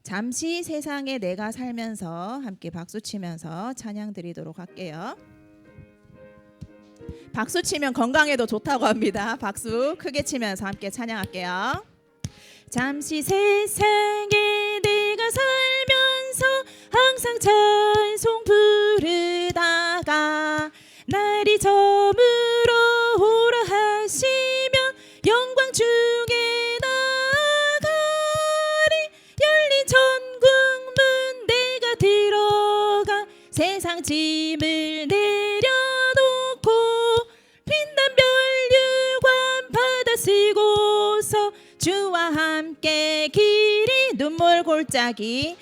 잠시 세상에 내가 살면서 함께 박수 치면서 찬양 드리도록 할게요. 박수 치면 건강에도 좋다고 합니다. 박수 크게 치면서 함께 찬양할게요. 잠시 세상에 내가 살면서 항상 찬송 부르다가 날이 저물어 오라 하시면 영광 중에 나가리. 열린 천국문 내가 들어가 세상 짐을 내려놓고 빛난 멸류관 받아 쓰고서 주와 함께 길이 눈물 골짜기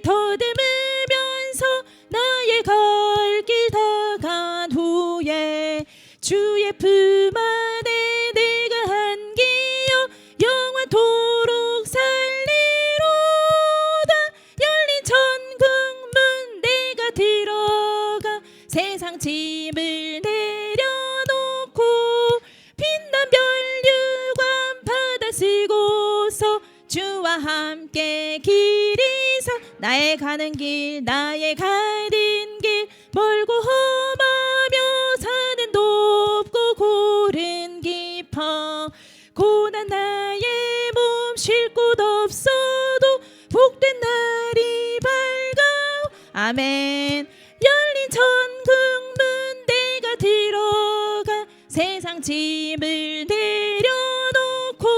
더듬으면서 나의 갈 길 다 간 후에 주의 품 안에 내가 안기어 영원토록 살리로다. 열린 천국문 내가 들어가 세상 짐을 내려놓고 빛난 멸류관 받아 쓰고서 주와 함께 길이서 나의 가는 길 멀고 험하며 산은 높고 골은 깊어 고난 나의 몸 쉴 곳 없어도 복된 날이 밝아. 아멘. 열린 천국문 내가 들어가 세상 짐을 내려놓고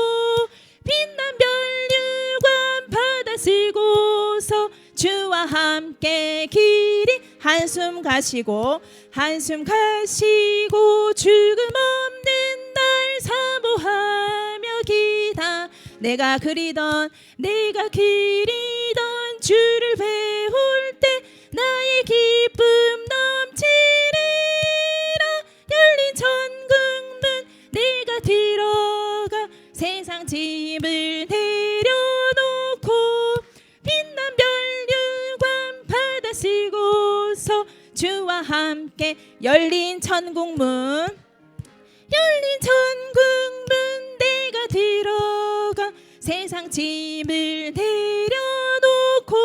빛난 멸류관 받아 쓰고서 주와 함께 길이 한숨 가시고 죽음 없는 날 사모하며 기다. 내가 그리던 주를 배울 때 나의 기쁨 넘치리라. 열린 천국문 내가 들어가 세상 짐을 내려놓고 빛난 멸류관 받아 쓰고서 주와 함께 열린 천국문 내가 들어가 세상 짐을 내려놓고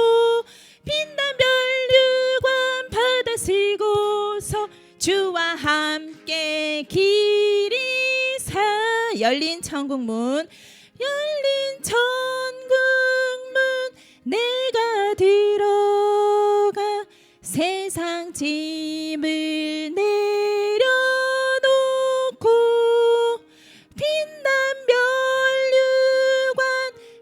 빛난 멸류관 받아 쓰고서 주와 함께 길이 열린 천국문 내가 들어가 세상 짐을 내려놓고 빛난 멸류관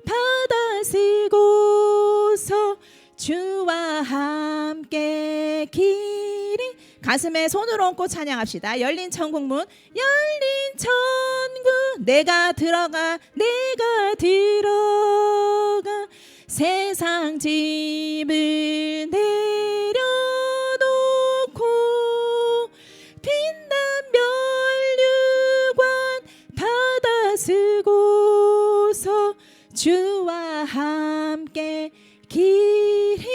받아 쓰고서 주와 함께 길이 가슴에 손을 얹고 찬양합시다. 열린 천국문 내가 들어가 세상 짐을 내려놓고 빛난 멸류관 받아 쓰고서 주와 함께 길이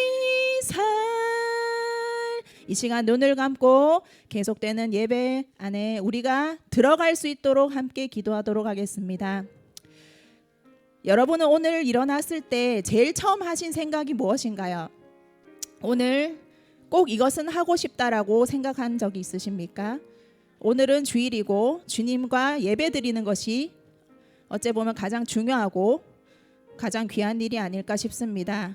이 시간 눈을 감고 계속되는 예배 안에 우리가 들어갈 수 있도록 함께 기도하도록 하겠습니다. 여러분은 오늘 일어났을 때 제일 처음 하신 생각이 무엇인가요? 오늘 꼭 이것은 하고 싶다라고 생각한 적이 있으십니까? 오늘은 주일이고 주님과 예배 드리는 것이 어찌 보면 가장 중요하고 가장 귀한 일이 아닐까 싶습니다.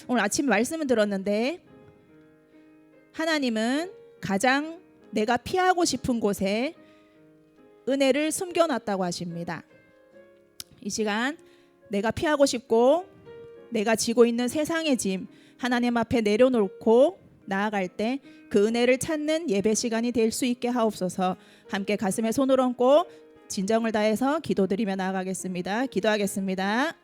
오늘 아침 말씀을 들었는데 하나님은 가장 내가 피하고 싶은 곳에 은혜를 숨겨놨다고 하십니다. 이 시간 내가 피하고 싶고 내가 지고 있는 세상의 짐 하나님 앞에 내려놓고 나아갈 때 그 은혜를 찾는 예배 시간이 될 수 있게 하옵소서. 함께 가슴에 손을 얹고 진정을 다해서 기도드리며 나아가겠습니다. 기도하겠습니다.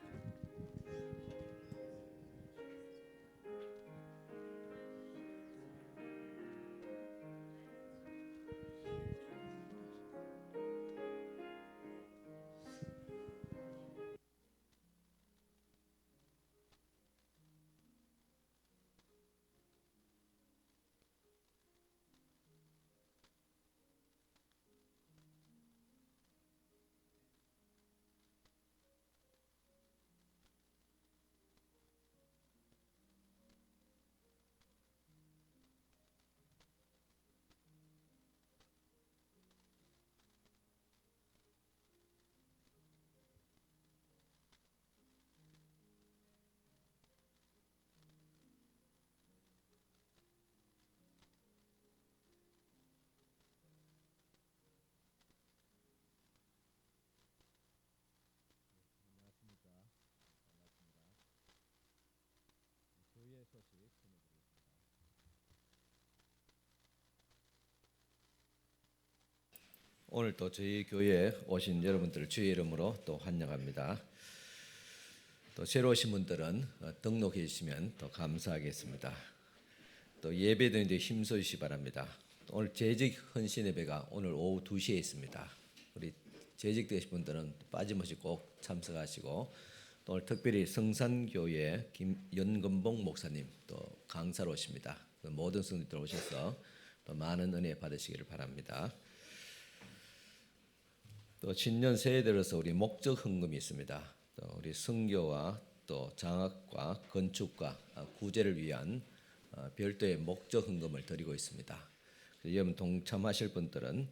오늘 또 저희 교회에 오신 여러분들을 주의 이름으로 또 환영합니다. 또 새로 오신 분들은 등록해 주시면 또 감사하겠습니다. 또 예배드리는데 힘써주시기 바랍니다. 오늘 재직 헌신 예배가 오늘 오후 2시에 있습니다. 우리 재직되신 분들은 빠짐없이 꼭 참석하시고, 또 오늘 특별히 성산교회 연금봉 목사님 또 강사로 오십니다. 모든 성도들 오셔서 또 많은 은혜 받으시기를 바랍니다. 또 신년 새해 들어서 우리 목적 헌금이 있습니다. 또 우리 선교와 또 장학과 건축과 구제를 위한 별도의 목적 헌금을 드리고 있습니다. 여러분 동참하실 분들은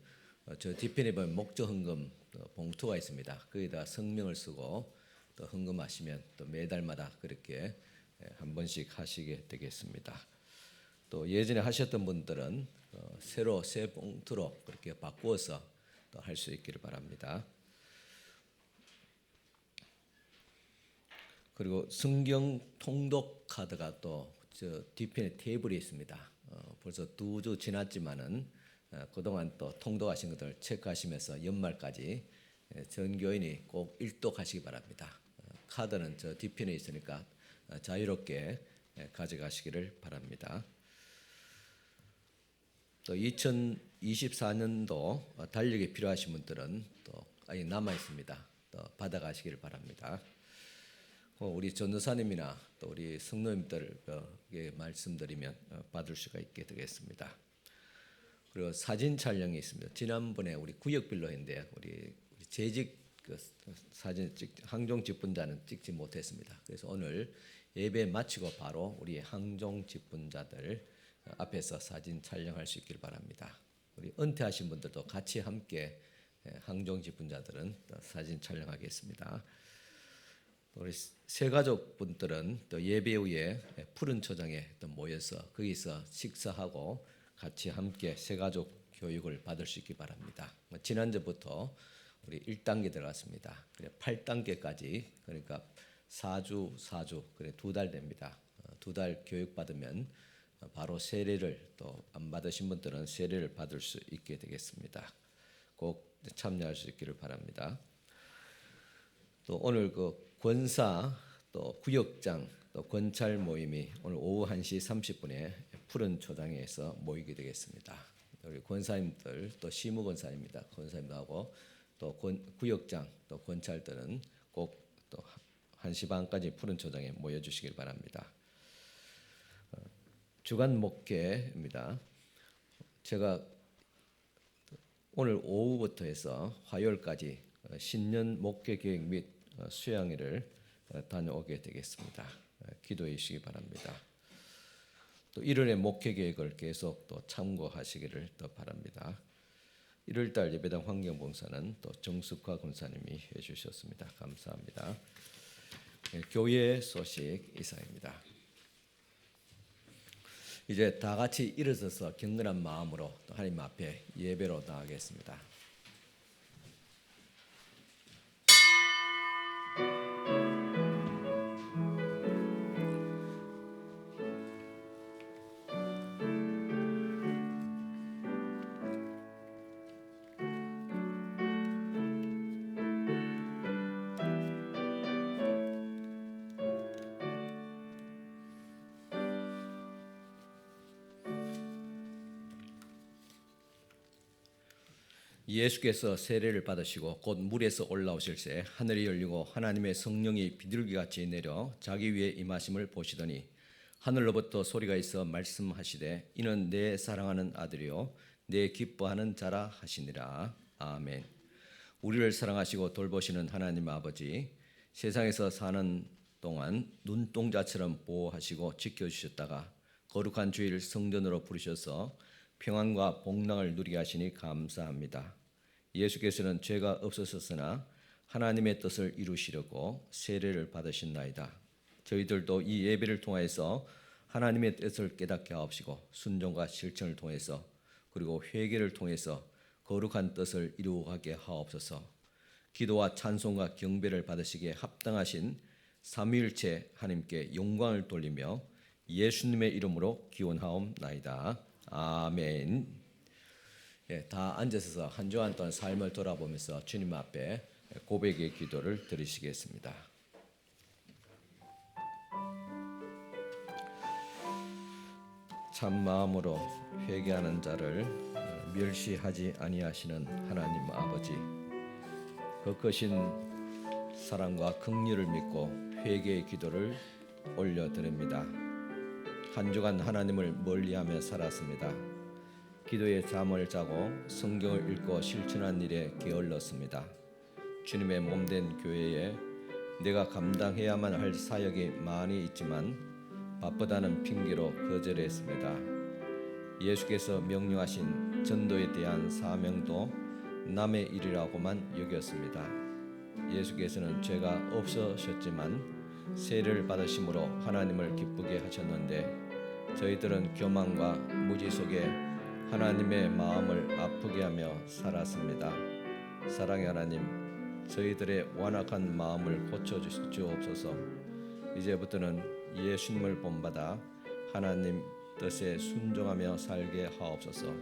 저 뒤편에 보면 목적 헌금 봉투가 있습니다. 거기다 성명을 쓰고 또 헌금하시면 또 매달마다 그렇게 한 번씩 하시게 되겠습니다. 또 예전에 하셨던 분들은 새로 새 봉투로 그렇게 바꾸어서 또 할 수 있기를 바랍니다. 그리고 성경 통독 카드가 또 저 뒤편에 테이블에 있습니다. 벌써 2주 지났지만은 그동안 또 통독하신 것들 체크하시면서 연말까지 전 교인이 꼭 일독하시기 바랍니다. 카드는 저 뒤편에 있으니까 자유롭게 가져가시기를 바랍니다. 또 2024년도 달력이 필요하신 분들은 또 아직 남아 있습니다. 또 받아가시기를 바랍니다. 우리 전도사님이나 또 우리 성도님들에게 말씀드리면 받을 수가 있게 되겠습니다. 그리고 사진 촬영이 있습니다. 지난번에 우리 구역별로 했는데 우리 재직 사진 항종 직분자는 찍지 못했습니다. 그래서 오늘 예배 마치고 바로 우리 항종 직분자들 앞에서 사진 촬영할 수 있기를 바랍니다. 우리 은퇴하신 분들도 같이 함께 항종 직분자들은 사진 촬영하겠습니다. 우리 새가족 분들은 또 예배 후에 푸른 초장에 또 모여서 거기서 식사하고 같이 함께 새가족 교육을 받을 수 있기 바랍니다. 지난주부터 우리 1단계 들어갔습니다. 8단계까지 그러니까 4주 그래 2달 됩니다. 2달 교육 받으면 바로 세례를 또 안 받으신 분들은 세례를 받을 수 있게 되겠습니다. 꼭 참여할 수 있기를 바랍니다. 또 오늘 그 권사 또 구역장 또 권찰 모임이 오늘 오후 1시 30분에 푸른 초장에서 모이게 되겠습니다. 우리 권사님들 또 시무 권사입니다. 권사님하고 또 구역장 또 권찰들은 꼭 또 1시 반까지 푸른 초장에 모여 주시길 바랍니다. 주간 목회입니다. 제가 오늘 오후부터 해서 화요일까지 신년 목회 계획 및 수양회를 다녀오게 되겠습니다. 기도해 주시기 바랍니다. 또 1월의 목회 계획을 계속 또 참고하시기를 또 바랍니다. 1월달 예배당 환경봉사는 또 정숙화 권사님이 해주셨습니다. 감사합니다. 교회 소식 이상입니다. 이제 다 같이 일어서서 경건한 마음으로 또 하나님 앞에 예배로 나가겠습니다. 예수께서 세례를 받으시고 곧 물에서 올라오실 새 하늘이 열리고 하나님의 성령이 비둘기같이 내려 자기 위에 임하심을 보시더니 하늘로부터 소리가 있어 말씀하시되 이는 내 사랑하는 아들이요 내 기뻐하는 자라 하시니라. 아멘. 우리를 사랑하시고 돌보시는 하나님 아버지, 세상에서 사는 동안 눈동자처럼 보호하시고 지켜주셨다가 거룩한 주일 성전으로 부르셔서 평안과 복락을 누리게 하시니 감사합니다. 예수께서는 죄가 없으셨으나 하나님의 뜻을 이루시려고 세례를 받으신나이다. 저희들도 이 예배를 통해서 하나님의 뜻을 깨닫게 하옵시고 순종과 실천을 통해서 그리고 회개를 통해서 거룩한 뜻을 이루어가게 하옵소서. 기도와 찬송과 경배를 받으시기에 합당하신 삼위일체 하나님께 영광을 돌리며 예수님의 이름으로 기원하옵나이다. 아멘. 다 앉으셔서 한 주간 동안 삶을 돌아보면서 주님 앞에 고백의 기도를 드리시겠습니다. 참 마음으로 회개하는 자를 멸시하지 아니하시는 하나님 아버지, 그 크신 사랑과 긍휼을 믿고 회개의 기도를 올려드립니다. 한 주간 하나님을 멀리하며 살았습니다. 기도의 잠을 자고 성경을 읽고 실천한 일에 게을렀습니다. 주님의 몸된 교회에 내가 감당해야만 할 사역이 많이 있지만 바쁘다는 핑계로 거절했습니다. 예수께서 명령하신 전도에 대한 사명도 남의 일이라고만 여겼습니다. 예수께서는 죄가 없으셨지만 세례를 받으심으로 하나님을 기쁘게 하셨는데 저희들은 교만과 무지 속에 하나님의 마음을 아프게 하며 살았습니다. 사랑의 하나님, 저희들의 완악한 마음을 고쳐 주옵소서. 이제부터는 예수님을 본받아 하나님 뜻에 순종하며 살게 하옵소서.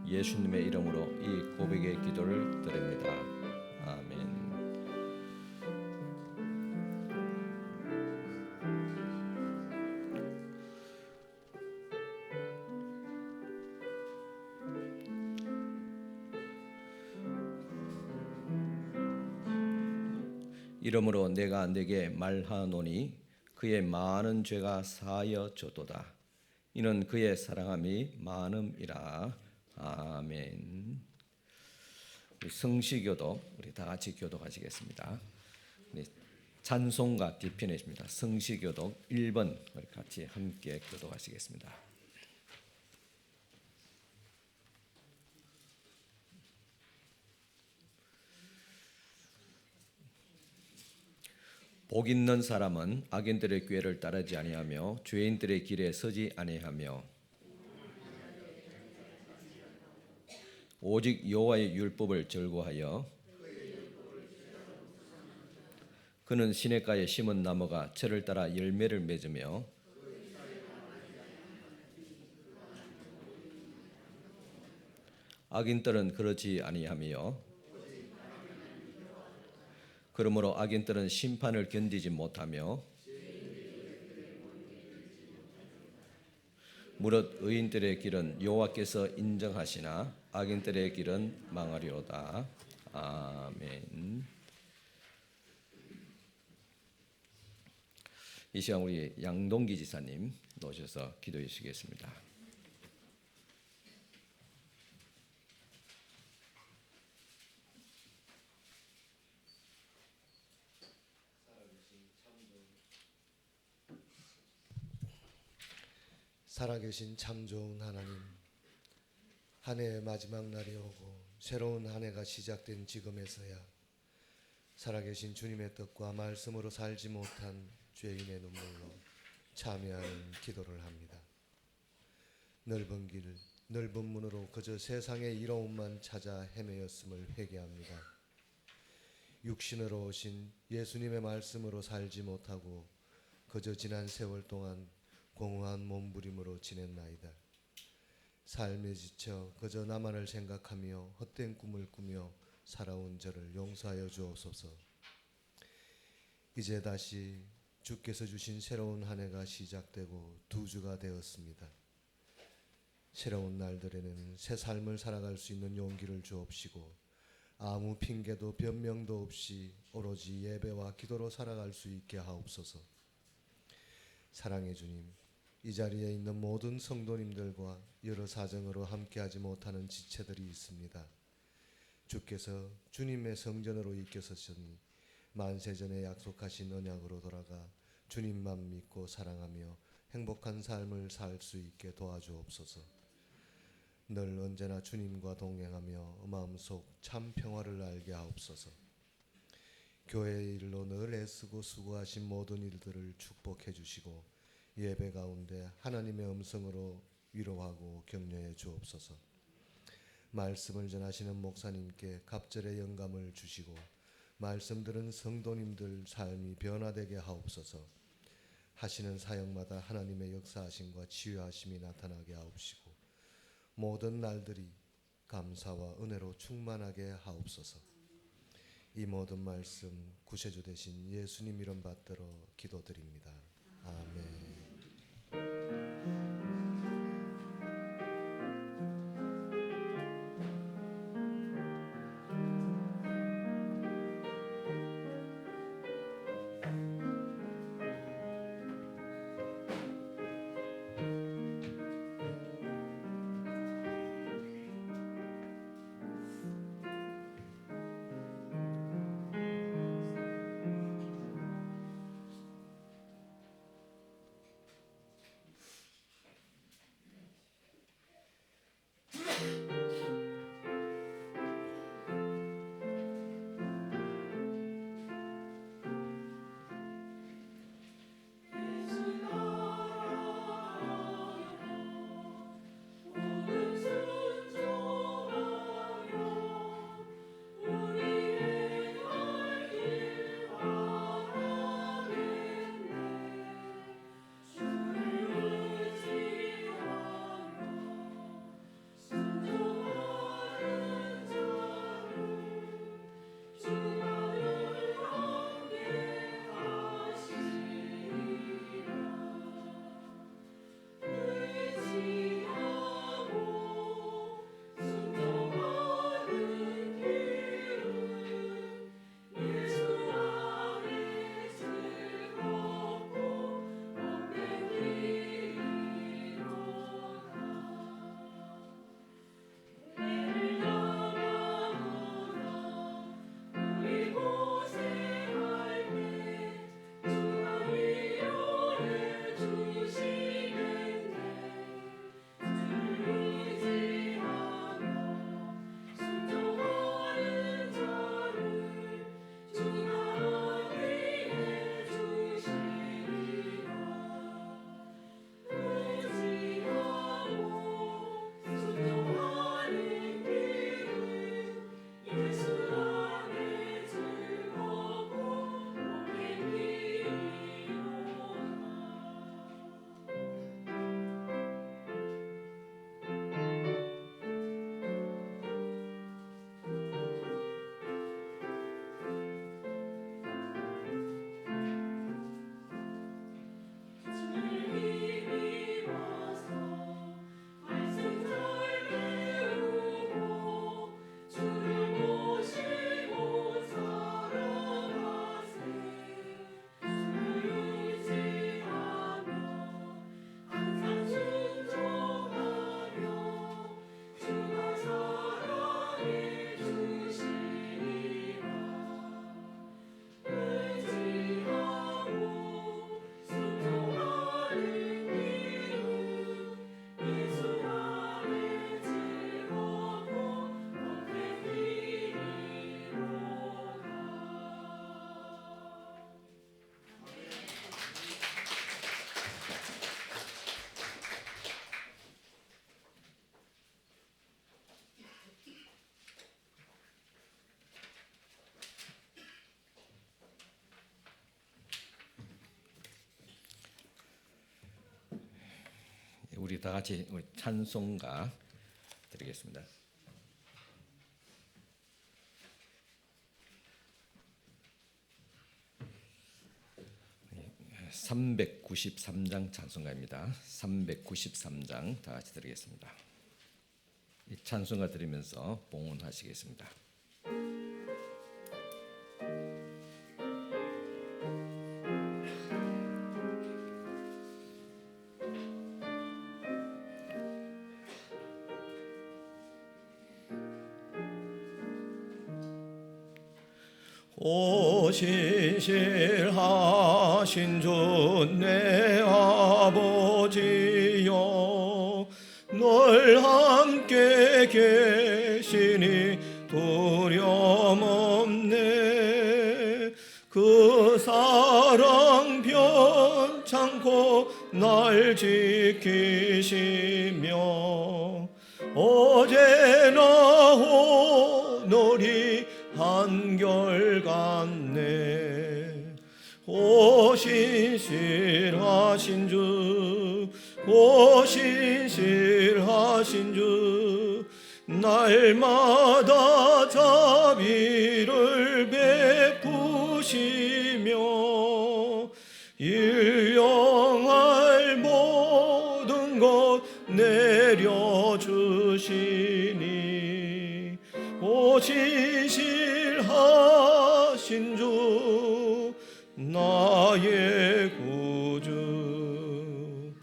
예수님의 이름으로 이 고백의 기도를 드립니다. 아멘. 이러므로 내가 네게 말하노니 그의 많은 죄가 사하여졌도다. 이는 그의 사랑함이 많음이라. 아멘. 우리 성시교도 우리 다 같이 교독하시겠습니다. 찬송가 뒤편이십니다. 성시교독 1번 우리 같이 함께 교독하시겠습니다. 복 있는 사람은 악인들의 꾀를 따르지 아니하며 죄인들의 길에 서지 아니하며 오직 여호와의 율법을 즐거워하여 그는 시냇가에 심은 나무가 철을 따라 열매를 맺으며 악인들은 그렇지 아니하며 그러므로 악인들은 심판을 견디지 못하며 무릇 의인들의 길은 여호와께서 인정하시나 악인들의 길은 망하리로다. 아멘. 이 시간 우리 양동기 지사님 나오셔서 기도해 주시겠습니다. 살아계신 참 좋은 하나님, 한 해의 마지막 날이 오고 새로운 한 해가 시작된 지금에서야 살아계신 주님의 뜻과 말씀으로 살지 못한 죄인의 눈물로 참여하는 기도를 합니다. 넓은 길, 넓은 문으로 그저 세상의 이로움만 찾아 헤매였음을 회개합니다. 육신으로 오신 예수님의 말씀으로 살지 못하고 그저 지난 세월 동안 공허한 몸부림으로 지냈나이다. 삶에 지쳐 그저 나만을 생각하며 헛된 꿈을 꾸며 살아온 저를 용서하여 주옵소서. 이제 다시 주께서 주신 새로운 한 해가 시작되고 두 주가 되었습니다. 새로운 날들에는 새 삶을 살아갈 수 있는 용기를 주옵시고 아무 핑계도 변명도 없이 오로지 예배와 기도로 살아갈 수 있게 하옵소서. 사랑의 주님, 이 자리에 있는 모든 성도님들과 여러 사정으로 함께하지 못하는 지체들이 있습니다. 주께서 주님의 성전으로 이끄셨으니 만세전에 약속하신 언약으로 돌아가 주님만 믿고 사랑하며 행복한 삶을 살 수 있게 도와주옵소서. 늘 언제나 주님과 동행하며 마음속 참 평화를 알게 하옵소서. 교회의 일로 늘 애쓰고 수고하신 모든 일들을 축복해 주시고 예배 가운데 하나님의 음성으로 위로하고 격려해 주옵소서. 말씀을 전하시는 목사님께 갑절의 영감을 주시고 말씀 들은 성도님들 삶이 변화되게 하옵소서. 하시는 사역마다 하나님의 역사하심과 치유하심이 나타나게 하옵시고 모든 날들이 감사와 은혜로 충만하게 하옵소서. 이 모든 말씀 구세주 되신 예수님 이름 받들어 기도드립니다. 아멘. 우리 다 같이 우리 찬송가 드리겠습니다. 393장 찬송가입니다. 393장 다 같이 드리겠습니다. 이 찬송가 드리면서 봉헌하시겠습니다. 오 신실하신 주 내 아버지여, 널 함께 계시니 두려움 없네. 그 사랑 변창고 날 지키시며 어제나 오늘이 한결같네. 오 신실하신 주, 오 신실하신 주, 날 날마다 자비를 베푸시며 일용할 모든 것 내려주시니 오직 신실하신 주 나의 구주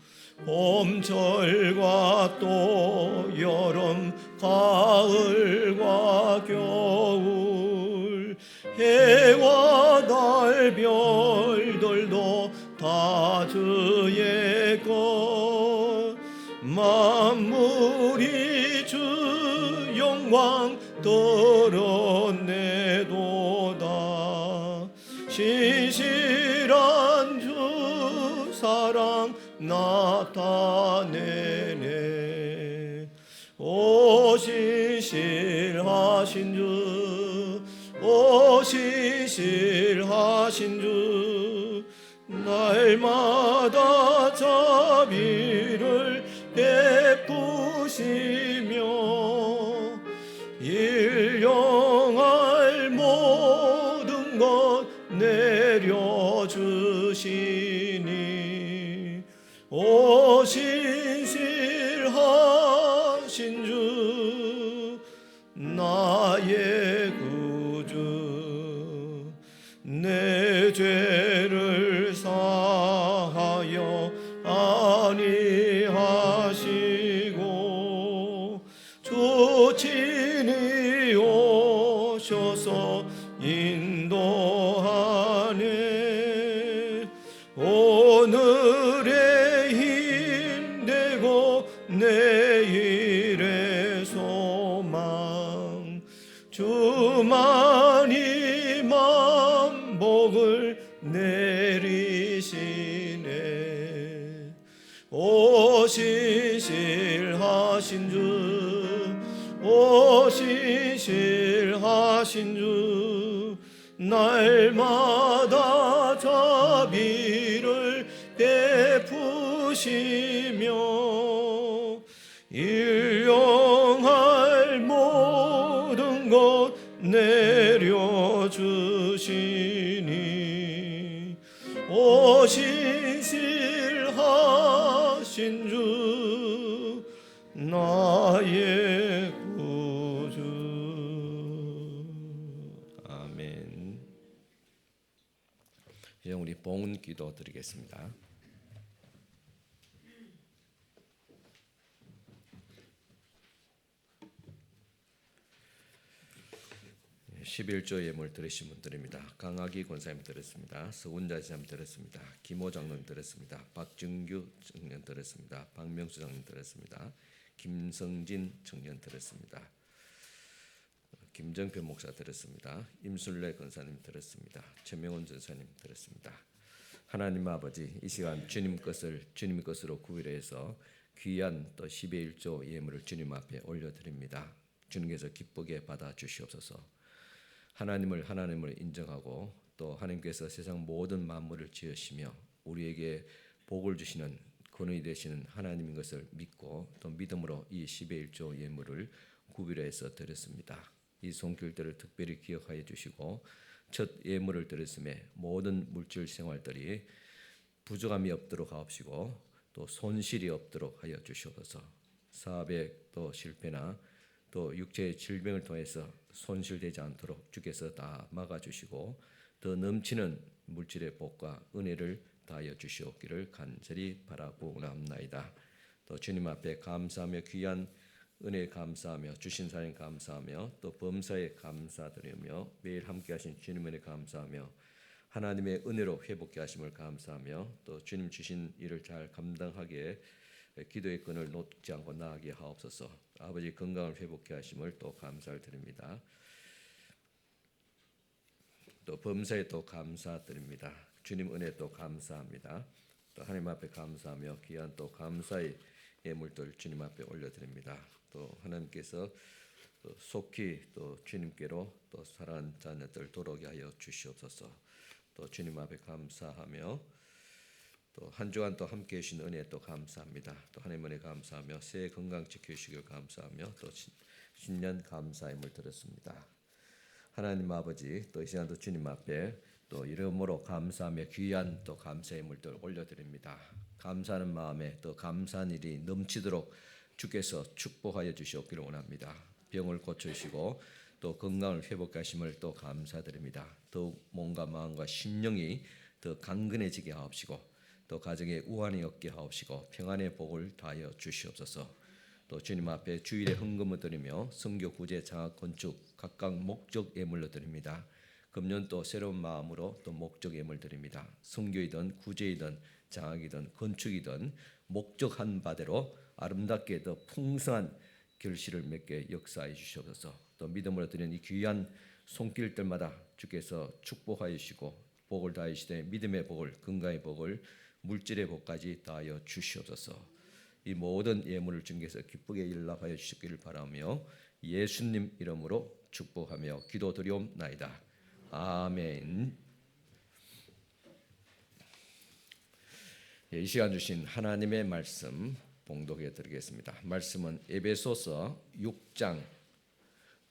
봄철과 또 여름 가을과 겨울 해와 달 별들도 다 주의 것 만물이 주 영광 드러내도다 신실한 주 사랑 나타내네 오 신실하신 주 오 신실하신 주 날마다 자비를 베푸시며 일용할 모든 것 내려주시니 오 신실하신 주 나의 구주 내 죄를 사하여 아니하시고 주 친히 오셔서 인도하네 오늘의 힘되고 내일의 소망 주만이 만복을 내리시네 오 신실하신 주 오 신실하신 주 날마다 자비를 베푸시며 일용할 모든 것 내려주시니 오 신실하신 주 나의 구주 아멘. 이제 우리 봉헌 기도 드리겠습니다. 11조 예물 드리신 분들입니다. 강학이 권사님 드렸습니다. 서운자 지사님 드렸습니다. 김호 장로님 드렸습니다. 박준규 청년 드렸습니다. 박명수 장로님 드렸습니다. 김성진 청년 드렸습니다. 김정표 목사 드렸습니다. 임술래 권사님 드렸습니다. 최명원 전사님 드렸습니다. 하나님 아버지, 이 시간 주님 것으로 구별해서 귀한 또 11조 예물을 주님 앞에 올려드립니다. 주님께서 기쁘게 받아 주시옵소서. 하나님을 인정하고 또 하나님께서 세상 모든 만물을 지으시며 우리에게 복을 주시는 근원이 되시는 하나님인 것을 믿고 또 믿음으로 이 11조 예물을 구별해서 드렸습니다. 이 손길들을 특별히 기억하여 주시고 첫 예물을 드렸음에 모든 물질 생활들이 부족함이 없도록 하옵시고 또 손실이 없도록 하여 주시옵소서. 사업에 또 실패나 또 육체의 질병을 통해서 손실되지 않도록 주께서 다 막아주시고 더 넘치는 물질의 복과 은혜를 다하여 주시옵기를 간절히 바라고 원합나이다. 또 주님 앞에 감사하며 귀한 은혜 감사하며 주신 사랑 감사하며 또 범사에 감사드리며 매일 함께하신 주님 은혜 감사하며 하나님의 은혜로 회복케 하심을 감사하며 또 주님 주신 일을 잘 감당하기에 기도의 끈을 놓지 않고 나아가게 하옵소서. 아버지 건강을 회복케 하심을 또 감사를 드립니다. 또 범사에 또 감사드립니다. 주님 은혜 또 감사합니다. 또 하나님 앞에 감사하며 귀한 또 감사의 예물들 주님 앞에 올려드립니다. 또 하나님께서 또 속히 또 주님께로 또 사랑하는 자녀들 돌아오게 하여 주시옵소서. 또 주님 앞에 감사하며 또 한 주간 또 함께 해주신 은혜 또 감사합니다. 또 하나님 은혜 감사하며 새해 건강 지켜주시길 감사하며 또 신년 감사임을 드렸습니다. 하나님 아버지, 또 이 시간도 주님 앞에 또 이름으로 감사하며 귀한 또 감사임을 또 올려드립니다. 감사하는 마음에 또 감사한 일이 넘치도록 주께서 축복하여 주시옵기를 원합니다. 병을 고쳐주시고 또 건강을 회복하심을 또 감사드립니다. 더욱 몸과 마음과 심령이 더 강건해지게 하옵시고 또 가정에 우환이 없게 하옵시고 평안의 복을 다하여 주시옵소서. 또 주님 앞에 주일에 헌금을 드리며 성교 구제 장학 건축 각각 목적 예물로 드립니다. 금년 또 새로운 마음으로 또 목적 예물 드립니다. 성교이든 구제이든 장학이든 건축이든 목적한 바대로 아름답게 더 풍성한 결실을 맺게 역사해 주시옵소서. 또 믿음으로 드리는 이 귀한 손길들마다 주께서 축복하여 주시고 복을 다하여 주시되 믿음의 복을 건강의 복을 물질의 복까지 다하여 주시옵소서. 이 모든 예물을 주님께서 기쁘게 일납하여 주시기를 바라며 예수님 이름으로 축복하며 기도드리옵나이다. 아멘. 이 시간 주신 하나님의 말씀 봉독해 드리겠습니다. 말씀은 에베소서 6장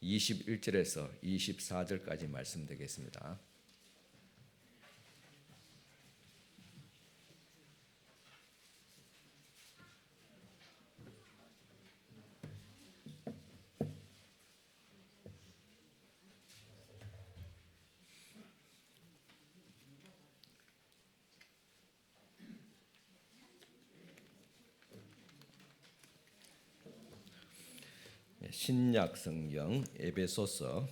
21절에서 24절까지 말씀되겠습니다. 신약 성경 에베소서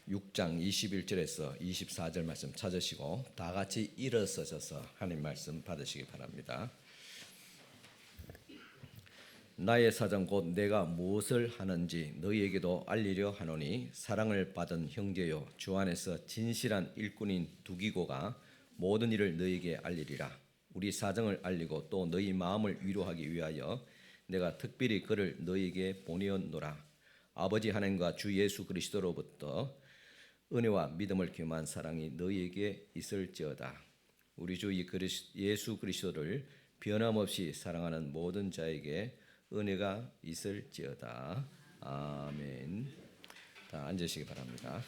6장 21절에서 24절 말씀 찾으시고 다 같이 일어서셔서 하나님 말씀 받으시기 바랍니다. 나의 사정 곧 내가 무엇을 하는지 너희에게도 알리려 하노니 사랑을 받은 형제요 주 안에서 진실한 일꾼인 두기고가 모든 일을 너희에게 알리리라. 우리 사정을 알리고 또 너희 마음을 위로하기 위하여 내가 특별히 그를 너희에게 보내었노라. 아버지 하나님과 주 예수 그리스도로부터 은혜와 믿음을 겸한 사랑이 너희에게 있을지어다. 우리 주 예수 그리스도를 변함없이 사랑하는 모든 자에게 은혜가 있을지어다. 아멘. 다 앉으시기 바랍니다.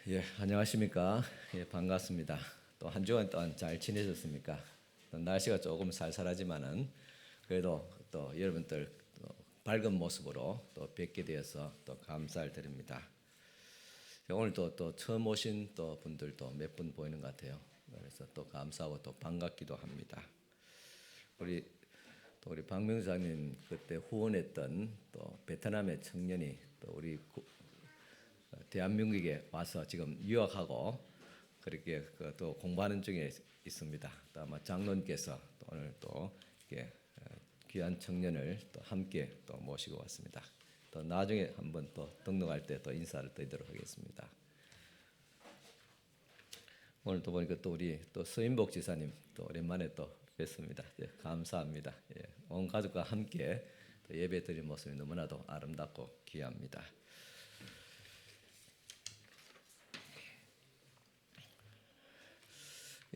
예, 안녕하십니까? 예, 반갑습니다. 또 한 주간 동안 잘 지내셨습니까? 날씨가 조금 쌀쌀하지만은 그래도 또 여러분들 또 밝은 모습으로 또 뵙게 되어서 또 감사를 드립니다. 오늘 또 처음 오신 또 분들도 몇 분 보이는 것 같아요. 그래서 또 감사하고 또 반갑기도 합니다. 우리 박명사님 그때 후원했던 또 베트남의 청년이 또 우리 대한민국에 와서 지금 유학하고 그렇게 또 공부하는 중에 있습니다. 또 아마 장로님께서 또 오늘 또 이렇게 귀한 청년을 또 함께 또 모시고 왔습니다. 또 나중에 한번 또 등록할 때 또 인사를 드리도록 하겠습니다. 오늘 또 보니까 또 우리 또 서인복 지사님 또 오랜만에 또 뵙습니다. 예, 감사합니다. 예, 온 가족과 함께 또 예배 드린 모습이 너무나도 아름답고 귀합니다.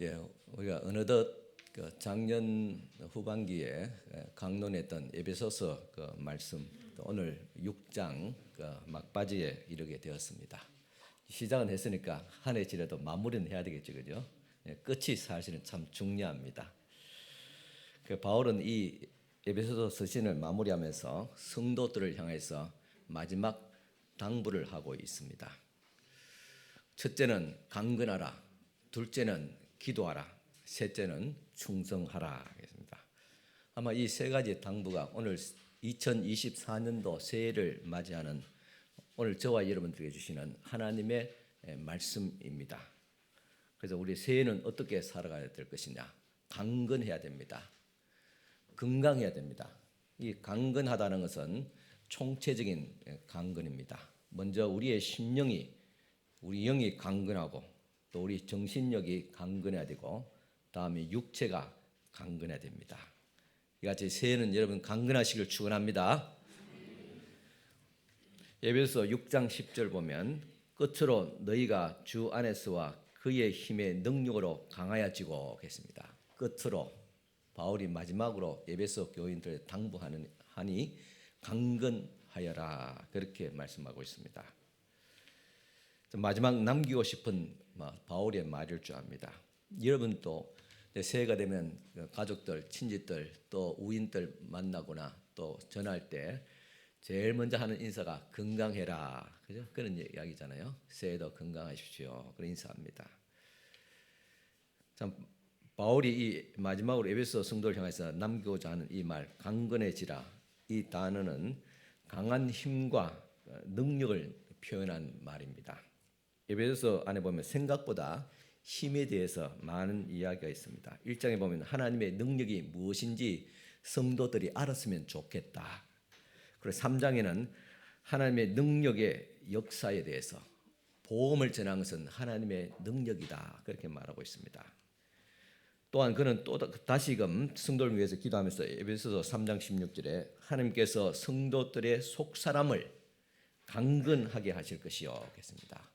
예, 우리가 어느덧 그 작년 후반기에 강론했던 에베소서 그 말씀 오늘 6장 그 막바지에 이르게 되었습니다. 시작은 했으니까 한 해 지나도 마무리는 해야 되겠죠, 그죠? 예, 끝이 사실은 참 중요합니다. 그 바울은 이 에베소서 서신을 마무리하면서 성도들을 향해서 마지막 당부를 하고 있습니다. 첫째는 강건하라, 둘째는 기도하라, 셋째는 충성하라 하겠습니다. 아마 이 세 가지 당부가 오늘 2024년도 새해를 맞이하는 오늘 저와 여러분들에게 주시는 하나님의 말씀입니다. 그래서 우리 새해는 어떻게 살아가야 될 것이냐? 강건해야 됩니다. 건강해야 됩니다. 이 강건하다는 것은 총체적인 강건입니다. 먼저 우리의 심령이 우리 영이 강건하고 또 우리 정신력이 강건해야 되고 다음에 육체가 강건해야 됩니다. 이같이 새해는 여러분 강건하시길 축원합니다. 에베소서 6장 10절 보면 끝으로 너희가 주 안에서와 그의 힘의 능력으로 강하여지고 계십니다. 끝으로 바울이 마지막으로 에베소 교인들 당부하니 강건하여라 그렇게 말씀하고 있습니다. 마지막 남기고 싶은 바울의 말일 줄 압니다. 여러분도 새해가 되면 가족들, 친지들 또 우인들 만나거나 또 전화할 때 제일 먼저 하는 인사가 건강해라, 그죠? 그런 이야기잖아요. 새해도 건강하십시오. 그런 인사합니다. 참 바울이 이 마지막으로 에베소 성도를 향해서 남기고자 하는 이 말 강건해지라, 이 단어는 강한 힘과 능력을 표현한 말입니다. 에베소 안에 보면 생각보다 힘에 대해서 많은 이야기가 있습니다. 1장에 보면 하나님의 능력이 무엇인지 성도들이 알았으면 좋겠다. 그리고 3장에는 하나님의 능력의 역사에 대해서 복음을 전한 것은 하나님의 능력이다 그렇게 말하고 있습니다. 또한 그는 또 다시금 성도를 위해서 기도하면서 에베소서 3장 16절에 하나님께서 성도들의 속사람을 강건하게 하실 것이요 했습니다.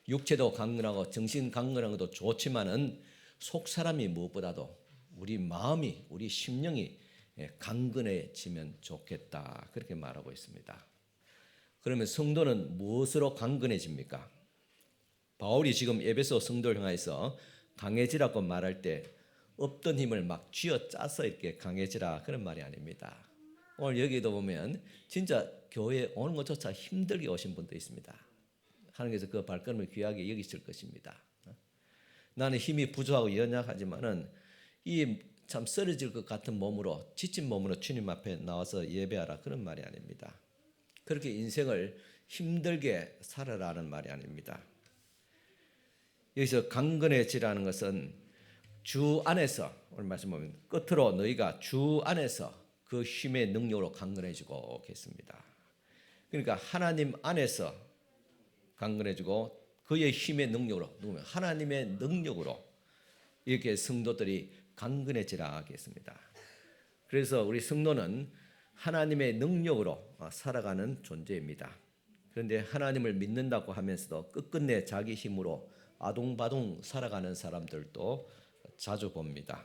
육체도 강건하고 정신 강건한 것도 좋지만은 속사람이 무엇보다도 우리 마음이, 우리 심령이 강건해지면 좋겠다 그렇게 말하고 있습니다. 그러면 성도는 무엇으로 강건해집니까? 바울이 지금 에베소 성도를 향해서 강해지라고 말할 때 없던 힘을 막 쥐어짜서 이렇게 강해지라 그런 말이 아닙니다. 오늘 여기도 보면 진짜 교회에 오는 것조차 힘들게 오신 분도 있습니다. 하나님께서 그 발걸음을 귀하게 여기실 것입니다. 나는 힘이 부족하고 연약하지만은 이 참 쓰러질 것 같은 몸으로, 지친 몸으로 주님 앞에 나와서 예배하라 그런 말이 아닙니다. 그렇게 인생을 힘들게 살아라는 말이 아닙니다. 여기서 강건해지라는 것은 주 안에서, 오늘 말씀 보면 끝으로 너희가 주 안에서 그 힘의 능력으로 강건해지고 계십니다. 그러니까 하나님 안에서 강건해지고 그의 힘의 능력으로, 누구면 하나님의 능력으로 이렇게 성도들이 강건해지라 하겠습니다. 그래서 우리 성도는 하나님의 능력으로 살아가는 존재입니다. 그런데 하나님을 믿는다고 하면서도 끝끝내 자기 힘으로 아둥바둥 살아가는 사람들도 자주 봅니다.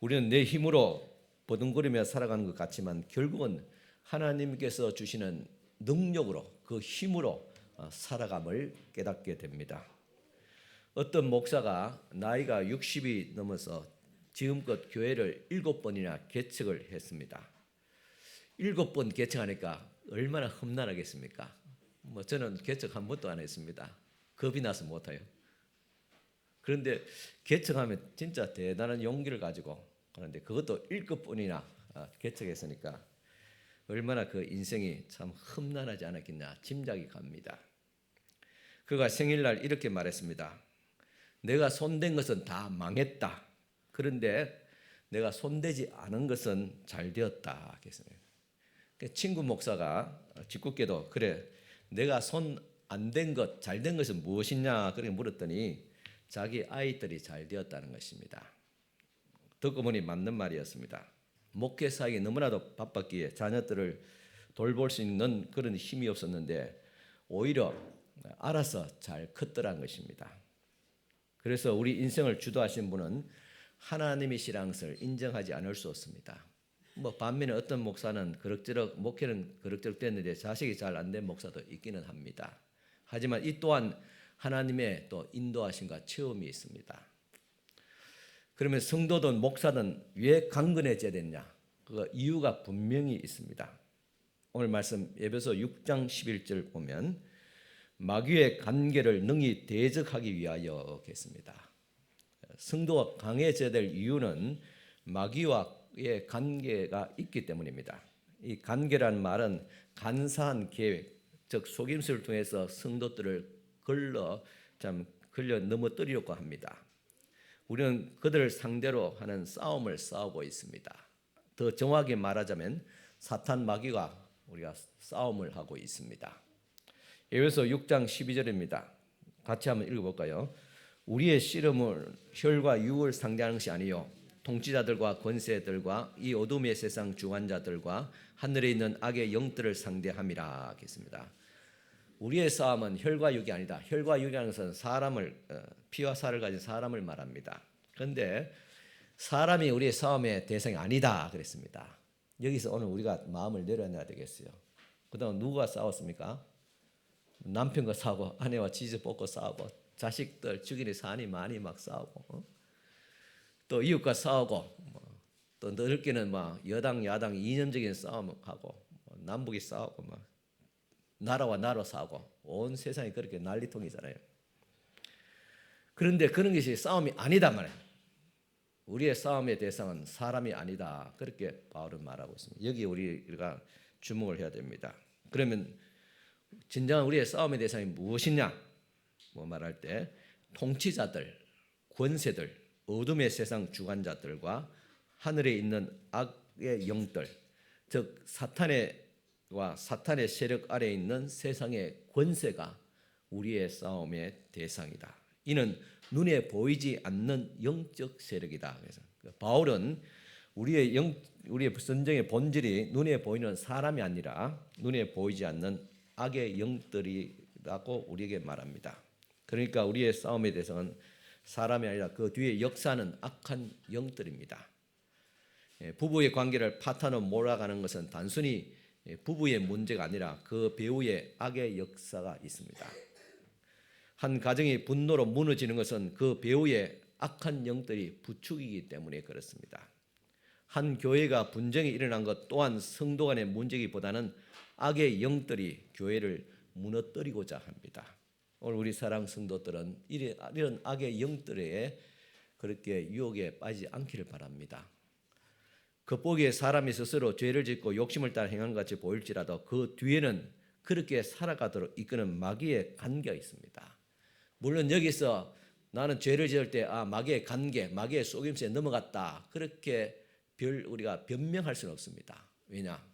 우리는 내 힘으로 버둥거리며 살아가는 것 같지만 결국은 하나님께서 주시는 능력으로, 그 힘으로 살아감을 깨닫게 됩니다. 어떤 목사가 나이가 60이 넘어서 지금껏 교회를 7번이나 개척을 했습니다. 7번 개척하니까 얼마나 험난하겠습니까? 저는 개척 한 번도 안 했습니다. 겁이 나서 못해요. 그런데 개척하면 진짜 대단한 용기를 가지고 하는데 그것도 7번이나 개척했으니까 얼마나 그 인생이 참 험난하지 않았겠냐 짐작이 갑니다. 그가 생일날 이렇게 말했습니다. 내가 손댄 것은 다 망했다. 그런데 내가 손대지 않은 것은 잘 되었다. 친구 목사가 직국계도 그래 내가 손 안 댄 것, 잘 된 것은 무엇이냐 그렇게 물었더니 자기 아이들이 잘 되었다는 것입니다. 듣고 보니 맞는 말이었습니다. 목회 사역이 너무나도 바빴기에 자녀들을 돌볼 수 있는 그런 힘이 없었는데 오히려 알아서 잘 컸더라는 것입니다. 그래서 우리 인생을 주도하신 분은 하나님이시라는 것을 인정하지 않을 수 없습니다. 반면에 어떤 목사는 그럭저럭 목회는 그럭저럭 됐는데 자식이 잘 안 된 목사도 있기는 합니다. 하지만 이 또한 하나님의 또 인도하심과 체험이 있습니다. 그러면 성도든 목사든 왜 강건해져야 되냐? 그 이유가 분명히 있습니다. 오늘 말씀 에베소 6장 11절 보면 마귀의 관계를 능히 대적하기 위하여겠습니다. 성도가 강해져야 될 이유는 마귀와의 관계가 있기 때문입니다. 이 관계라는 말은 간사한 계획, 즉 속임수를 통해서 성도들을 걸러 넘어뜨리려고 합니다. 우리는 그들을 상대로 하는 싸움을 싸우고 있습니다. 더 정확하게 말하자면 사탄 마귀와 우리가 싸움을 하고 있습니다. 에베소 6장 12절입니다. 같이 한번 읽어볼까요? 우리의 씨름은 혈과 육을 상대하는 것이 아니요 통치자들과 권세들과 이 어둠의 세상 주관자들과 하늘에 있는 악의 영들을 상대함이라 하겠습니다. 우리의 싸움은 혈과 육이 아니다. 혈과 육이라는 것은 사람을 피와 살을 가진 사람을 말합니다. 그런데 사람이 우리의 싸움의 대상이 아니다 그랬습니다. 여기서 오늘 우리가 마음을 내려놔야 되겠어요. 그동안 누가 싸웠습니까? 남편과 싸우고 아내와 치즈 볶고 싸우고 자식들 죽이니 사니 많이 막 싸우고 또 이웃과 싸우고 또 넓게는 막 여당 야당 이념적인 싸움하고 남북이 싸우고 막 나라와 나라 싸우고 온 세상이 그렇게 난리통이잖아요. 그런데 그런 것이 싸움이 아니다 말이에요. 우리의 싸움의 대상은 사람이 아니다. 그렇게 바울은 말하고 있습니다. 여기에 우리가 주목을 해야 됩니다. 그러면 진정한 우리의 싸움의 대상이 무엇이냐? 뭐 말할 때 통치자들, 권세들, 어둠의 세상 주관자들과 하늘에 있는 악의 영들, 즉 사탄의 세력 아래에 있는 세상의 권세가 우리의 싸움의 대상이다. 이는 눈에 보이지 않는 영적 세력이다. 그래서 바울은 우리의 전쟁의 본질이 눈에 보이는 사람이 아니라 눈에 보이지 않는 악의 영들이라고 우리에게 말합니다. 그러니까 우리의 싸움의 대상은 사람이 아니라 그 뒤에 역사는 악한 영들입니다. 부부의 관계를 파탄으로 몰아가는 것은 단순히 부부의 문제가 아니라 그 배우의 악의 역사가 있습니다. 한 가정이 분노로 무너지는 것은 그 배우의 악한 영들이 부추기기 때문에 그렇습니다. 한 교회가 분쟁이 일어난 것 또한 성도 간의 문제기보다는 악의 영들이 교회를 무너뜨리고자 합니다. 오늘 우리 사랑 성도들은 이런 악의 영들에 그렇게 유혹에 빠지지 않기를 바랍니다. 겉보기에 사람이 스스로 죄를 짓고 욕심을 따라 행한 것 같이 보일지라도 그 뒤에는 그렇게 살아가도록 이끄는 마귀의 관계가 있습니다. 물론 여기서 나는 죄를 지을 때 마귀의 관계, 마귀의 속임수에 넘어갔다. 그렇게 우리가 변명할 수는 없습니다. 왜냐?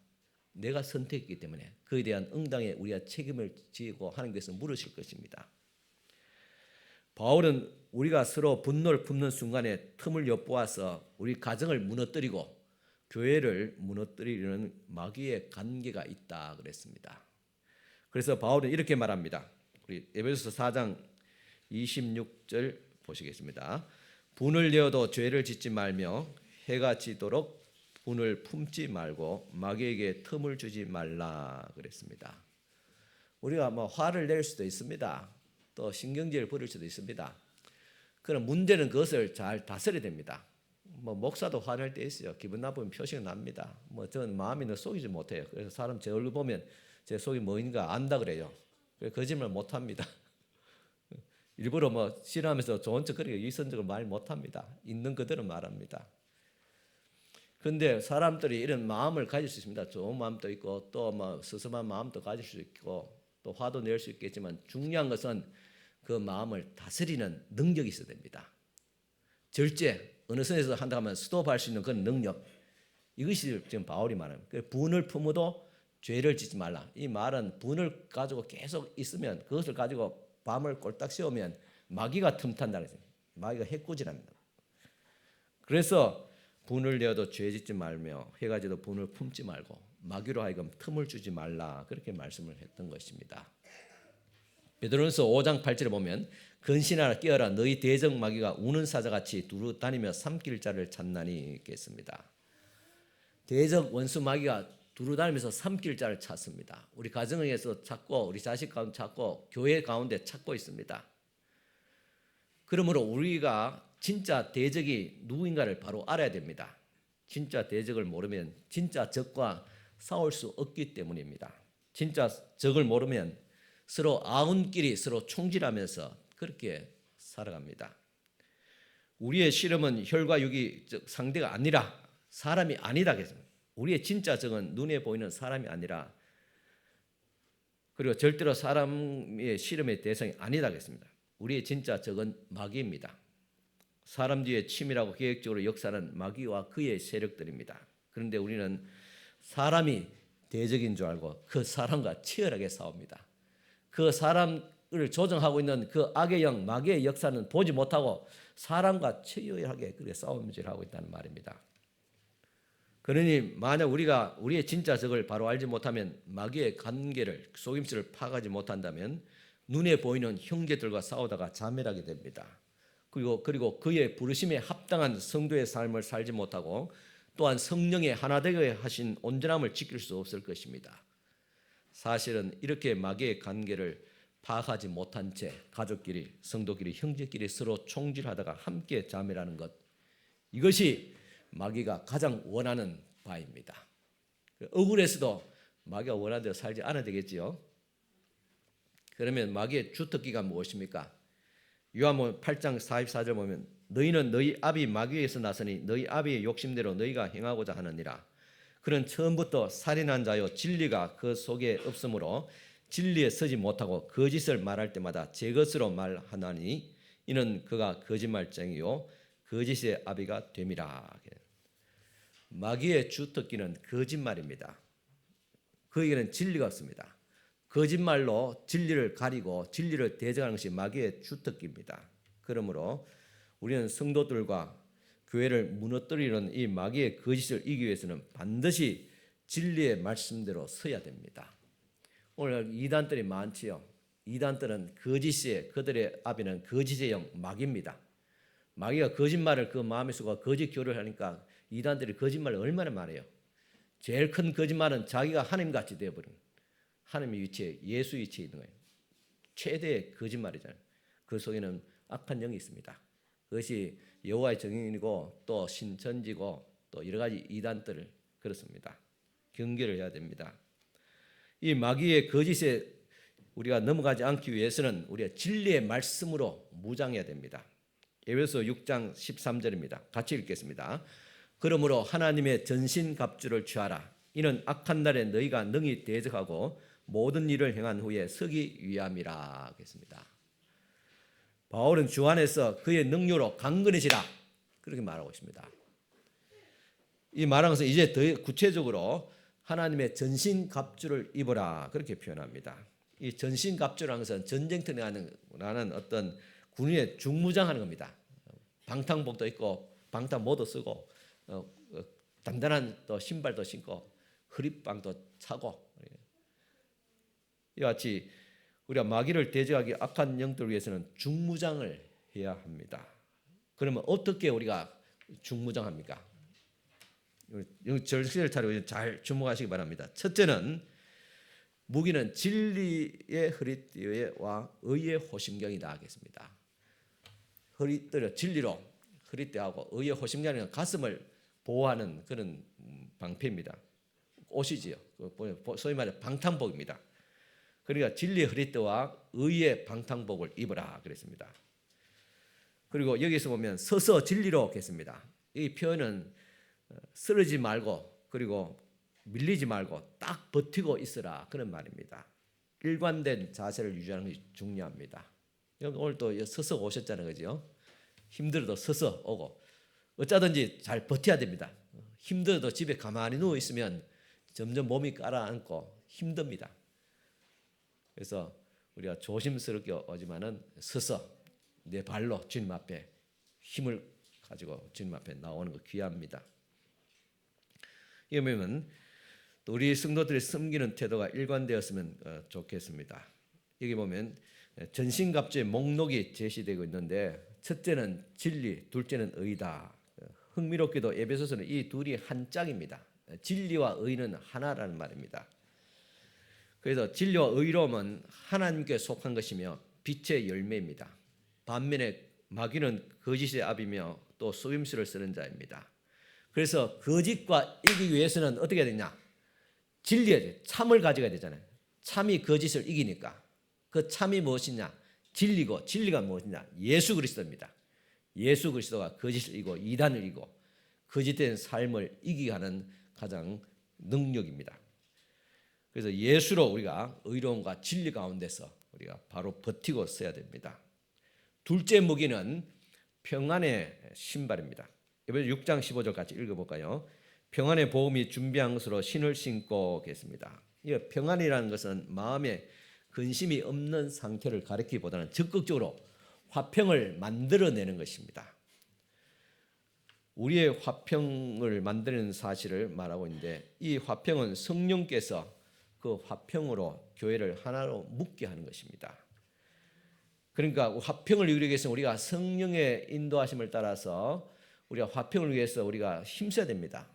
내가 선택했기 때문에 그에 대한 응당에 우리가 책임을 지고 하나님께서 물으실 것입니다. 바울은 우리가 서로 분노를 품는 순간에 틈을 엿보아서 우리 가정을 무너뜨리고 교회를 무너뜨리려는 마귀의 관계가 있다 그랬습니다. 그래서 바울은 이렇게 말합니다. 우리 에베소서 4장 26절 보시겠습니다. 분을 내어도 죄를 짓지 말며 해가 지도록 분을 품지 말고 마귀에게 틈을 주지 말라 그랬습니다. 우리가 화를 낼 수도 있습니다. 또 신경질을 부릴 수도 있습니다. 그럼 문제는 그것을 잘 다스려야 됩니다. 목사도 화낼 때 있어요. 기분 나쁘면 표시가 납니다. 저는 마음이 속이지 못해요. 그래서 사람 제 얼굴 보면 제 속이 뭐인가 안다 그래요. 거짓말 못합니다. 일부러 싫어하면서 좋은 척 그렇게 위선적으로 말 못합니다. 있는 그대로 말합니다. 그런데 사람들이 이런 마음을 가질 수 있습니다. 좋은 마음도 있고 또 스스만 마음도 가질 수 있고 또 화도 낼 수 있겠지만 중요한 것은 그 마음을 다스리는 능력이 있어야 됩니다. 절제, 어느 선에서 한다 하면 스톱할 수 있는 그런 능력. 이것이 지금 바울이 말하는 거예요. 분을 품어도 죄를 짓지 말라. 이 말은 분을 가지고 계속 있으면 그것을 가지고 밤을 꼴딱 세우면 마귀가 틈탄다는 거예요. 마귀가 해꾸질합니다. 그래서 분을 내어도 죄 짓지 말며 해가 지도 분을 품지 말고 마귀로 하여금 틈을 주지 말라 그렇게 말씀을 했던 것입니다. 베드로전서 5장 8절에 보면 근신하라 깨어라 너희 대적 마귀가 우는 사자같이 두루 다니며 삼킬 자를 찾나니 있겠습니다. 대적 원수 마귀가 두루 다니면서 삼킬 자를 찾습니다. 우리 가정에서 찾고 우리 자식 가운데 찾고 교회 가운데 찾고 있습니다. 그러므로 우리가 진짜 대적이 누구인가를 바로 알아야 됩니다. 진짜 대적을 모르면 진짜 적과 싸울 수 없기 때문입니다. 진짜 적을 모르면 서로 아운끼리 서로 총질하면서 그렇게 살아갑니다. 우리의 씨름은 혈과 육이 상대가 아니라 사람이 아니다. 우리의 진짜 적은 눈에 보이는 사람이 아니라 그리고 절대로 사람의 씨름의 대상이 아니다. 우리의 진짜 적은 마귀입니다. 사람 뒤에 치밀하고 계획적으로 역사하는 마귀와 그의 세력들입니다. 그런데 우리는 사람이 대적인 줄 알고 그 사람과 치열하게 싸웁니다. 그 사람을 조정하고 있는 그 악의 영, 마귀의 역사는 보지 못하고 사람과 치열하게 그렇게 싸움질하고 있다는 말입니다. 그러니 만약 우리가 우리의 진짜 적을 바로 알지 못하면 마귀의 관계를 속임수를 파악하지 못한다면 눈에 보이는 형제들과 싸우다가 자멸하게 됩니다. 그리고 그의 부르심에 합당한 성도의 삶을 살지 못하고 또한 성령의 하나 되게 하신 온전함을 지킬 수 없을 것입니다. 사실은 이렇게 마귀의 관계를 파악하지 못한 채 가족끼리, 성도끼리, 형제끼리 서로 총질하다가 함께 자매라는 것, 이것이 마귀가 가장 원하는 바입니다. 억울해서도 마귀가 원하는 대로 살지 않아야 되겠지요. 그러면 마귀의 주특기가 무엇입니까? 요한복음 8장 44절 보면 너희는 너희 아비 마귀에서 나서니 너희 아비의 욕심대로 너희가 행하고자 하느니라. 그는 처음부터 살인한 자요 진리가 그 속에 없으므로 진리에 서지 못하고 거짓을 말할 때마다 제 것으로 말하나니 이는 그가 거짓말쟁이요 거짓의 아비가 됨이라. 마귀의 주특기는 거짓말입니다. 그에게는 진리가 없습니다. 거짓말로 진리를 가리고 진리를 대적하는 것이 마귀의 주특기입니다. 그러므로 우리는 성도들과 교회를 무너뜨리는 이 마귀의 거짓을 이기기 위해서는 반드시 진리의 말씀대로 서야 됩니다. 오늘 이단들이 많지요. 이단들은 거짓의 그들의 아비는 거짓의 영 마귀입니다. 마귀가 거짓말을 그 마음에 쓰고 거짓 교를 하니까 이단들이 거짓말을 얼마나 말해요. 제일 큰 거짓말은 자기가 하나님같이 되어버린 하나님의 위치에 예수 위치에 있는 거예요. 최대의 거짓말이잖아요. 그 속에는 악한 영이 있습니다. 그것이 여호와의 정인이고 또 신천지고 또 여러 가지 이단들을 그렇습니다. 경계를 해야 됩니다. 이 마귀의 거짓에 우리가 넘어가지 않기 위해서는 우리가 진리의 말씀으로 무장해야 됩니다. 에베소 6장 13절입니다. 같이 읽겠습니다. 그러므로 하나님의 전신갑주를 취하라. 이는 악한 날에 너희가 능히 대적하고 모든 일을 행한 후에 서기 위함이라 하겠습니다. 바울은 주 안에서 그의 능력으로 강건해지라 그렇게 말하고 있습니다. 이 말하는 것은 이제 더 구체적으로 하나님의 전신갑주를 입어라 그렇게 표현합니다. 이 전신갑주라는 것은 전쟁터에 나는 어떤 군인의 중무장하는 겁니다. 방탄복도 입고 방탄모도 쓰고 단단한 또 신발도 신고 허리빵도 차고 이와 같이 우리가 마귀를 대적하기 악한 영들을 위해서는 중무장을 해야 합니다. 그러면 어떻게 우리가 중무장합니까? 절실을 차리고 잘 주목하시기 바랍니다. 첫째는 무기는 진리의 허리띠와 의의 호심경이다 하겠습니다. 허리띠를 진리로 허리띠하고 의의 호심경은 가슴을 보호하는 그런 방패입니다. 옷이지요. 소위 말해 방탄복입니다. 그러니까 진리의 허리띠와 의의 방탄복을 입어라 그랬습니다. 그리고 여기서 보면 서서 진리로 했습니다. 이 표현은 쓰러지지 말고 그리고 밀리지 말고 딱 버티고 있으라 그런 말입니다. 일관된 자세를 유지하는 것이 중요합니다. 오늘 또 서서 오셨잖아요, 그죠? 힘들어도 서서 오고 어쩌든지 잘 버텨야 됩니다. 힘들어도 집에 가만히 누워 있으면 점점 몸이 가라앉고 힘듭니다. 그래서 우리가 조심스럽게 오지만은 서서 내 발로 주님 앞에 힘을 가지고 주님 앞에 나오는 거 귀합니다. 이러면 또 우리 성도들이 섬기는 태도가 일관되었으면 좋겠습니다. 여기 보면 전신갑주의 목록이 제시되고 있는데 첫째는 진리, 둘째는 의다. 흥미롭게도 에베소서는 이 둘이 한 짝입니다. 진리와 의는 하나라는 말입니다. 그래서 진리와 의로움은 하나님께 속한 것이며 빛의 열매입니다. 반면에 마귀는 거짓의 아비며 또 속임수를 쓰는 자입니다. 그래서 거짓과 이기기 위해서는 어떻게 해야 되냐? 진리해야 돼. 참을 가져야 되잖아요. 참이 거짓을 이기니까. 그 참이 무엇이냐? 진리고 진리가 무엇이냐? 예수 그리스도입니다. 예수 그리스도가 거짓을 이기고 이단을 이기고 거짓된 삶을 이기게 하는 가장 능력입니다. 그래서 예수로 우리가 의로움과 진리 가운데서 우리가 바로 버티고 써야 됩니다. 둘째 무기는 평안의 신발입니다. 이번 6장 15절 같이 읽어볼까요? 평안의 보험이 준비한 것으로 신을 신고 계십니다. 이 평안이라는 것은 마음에 근심이 없는 상태를 가리키기보다는 적극적으로 화평을 만들어내는 것입니다. 우리의 화평을 만드는 사실을 말하고 있는데 이 화평은 성령께서 그 화평으로 교회를 하나로 묶게 하는 것입니다. 그러니까 화평을 이루기 위해서 우리가 성령의 인도하심을 따라서 우리가 화평을 위해서 우리가 힘써야 됩니다.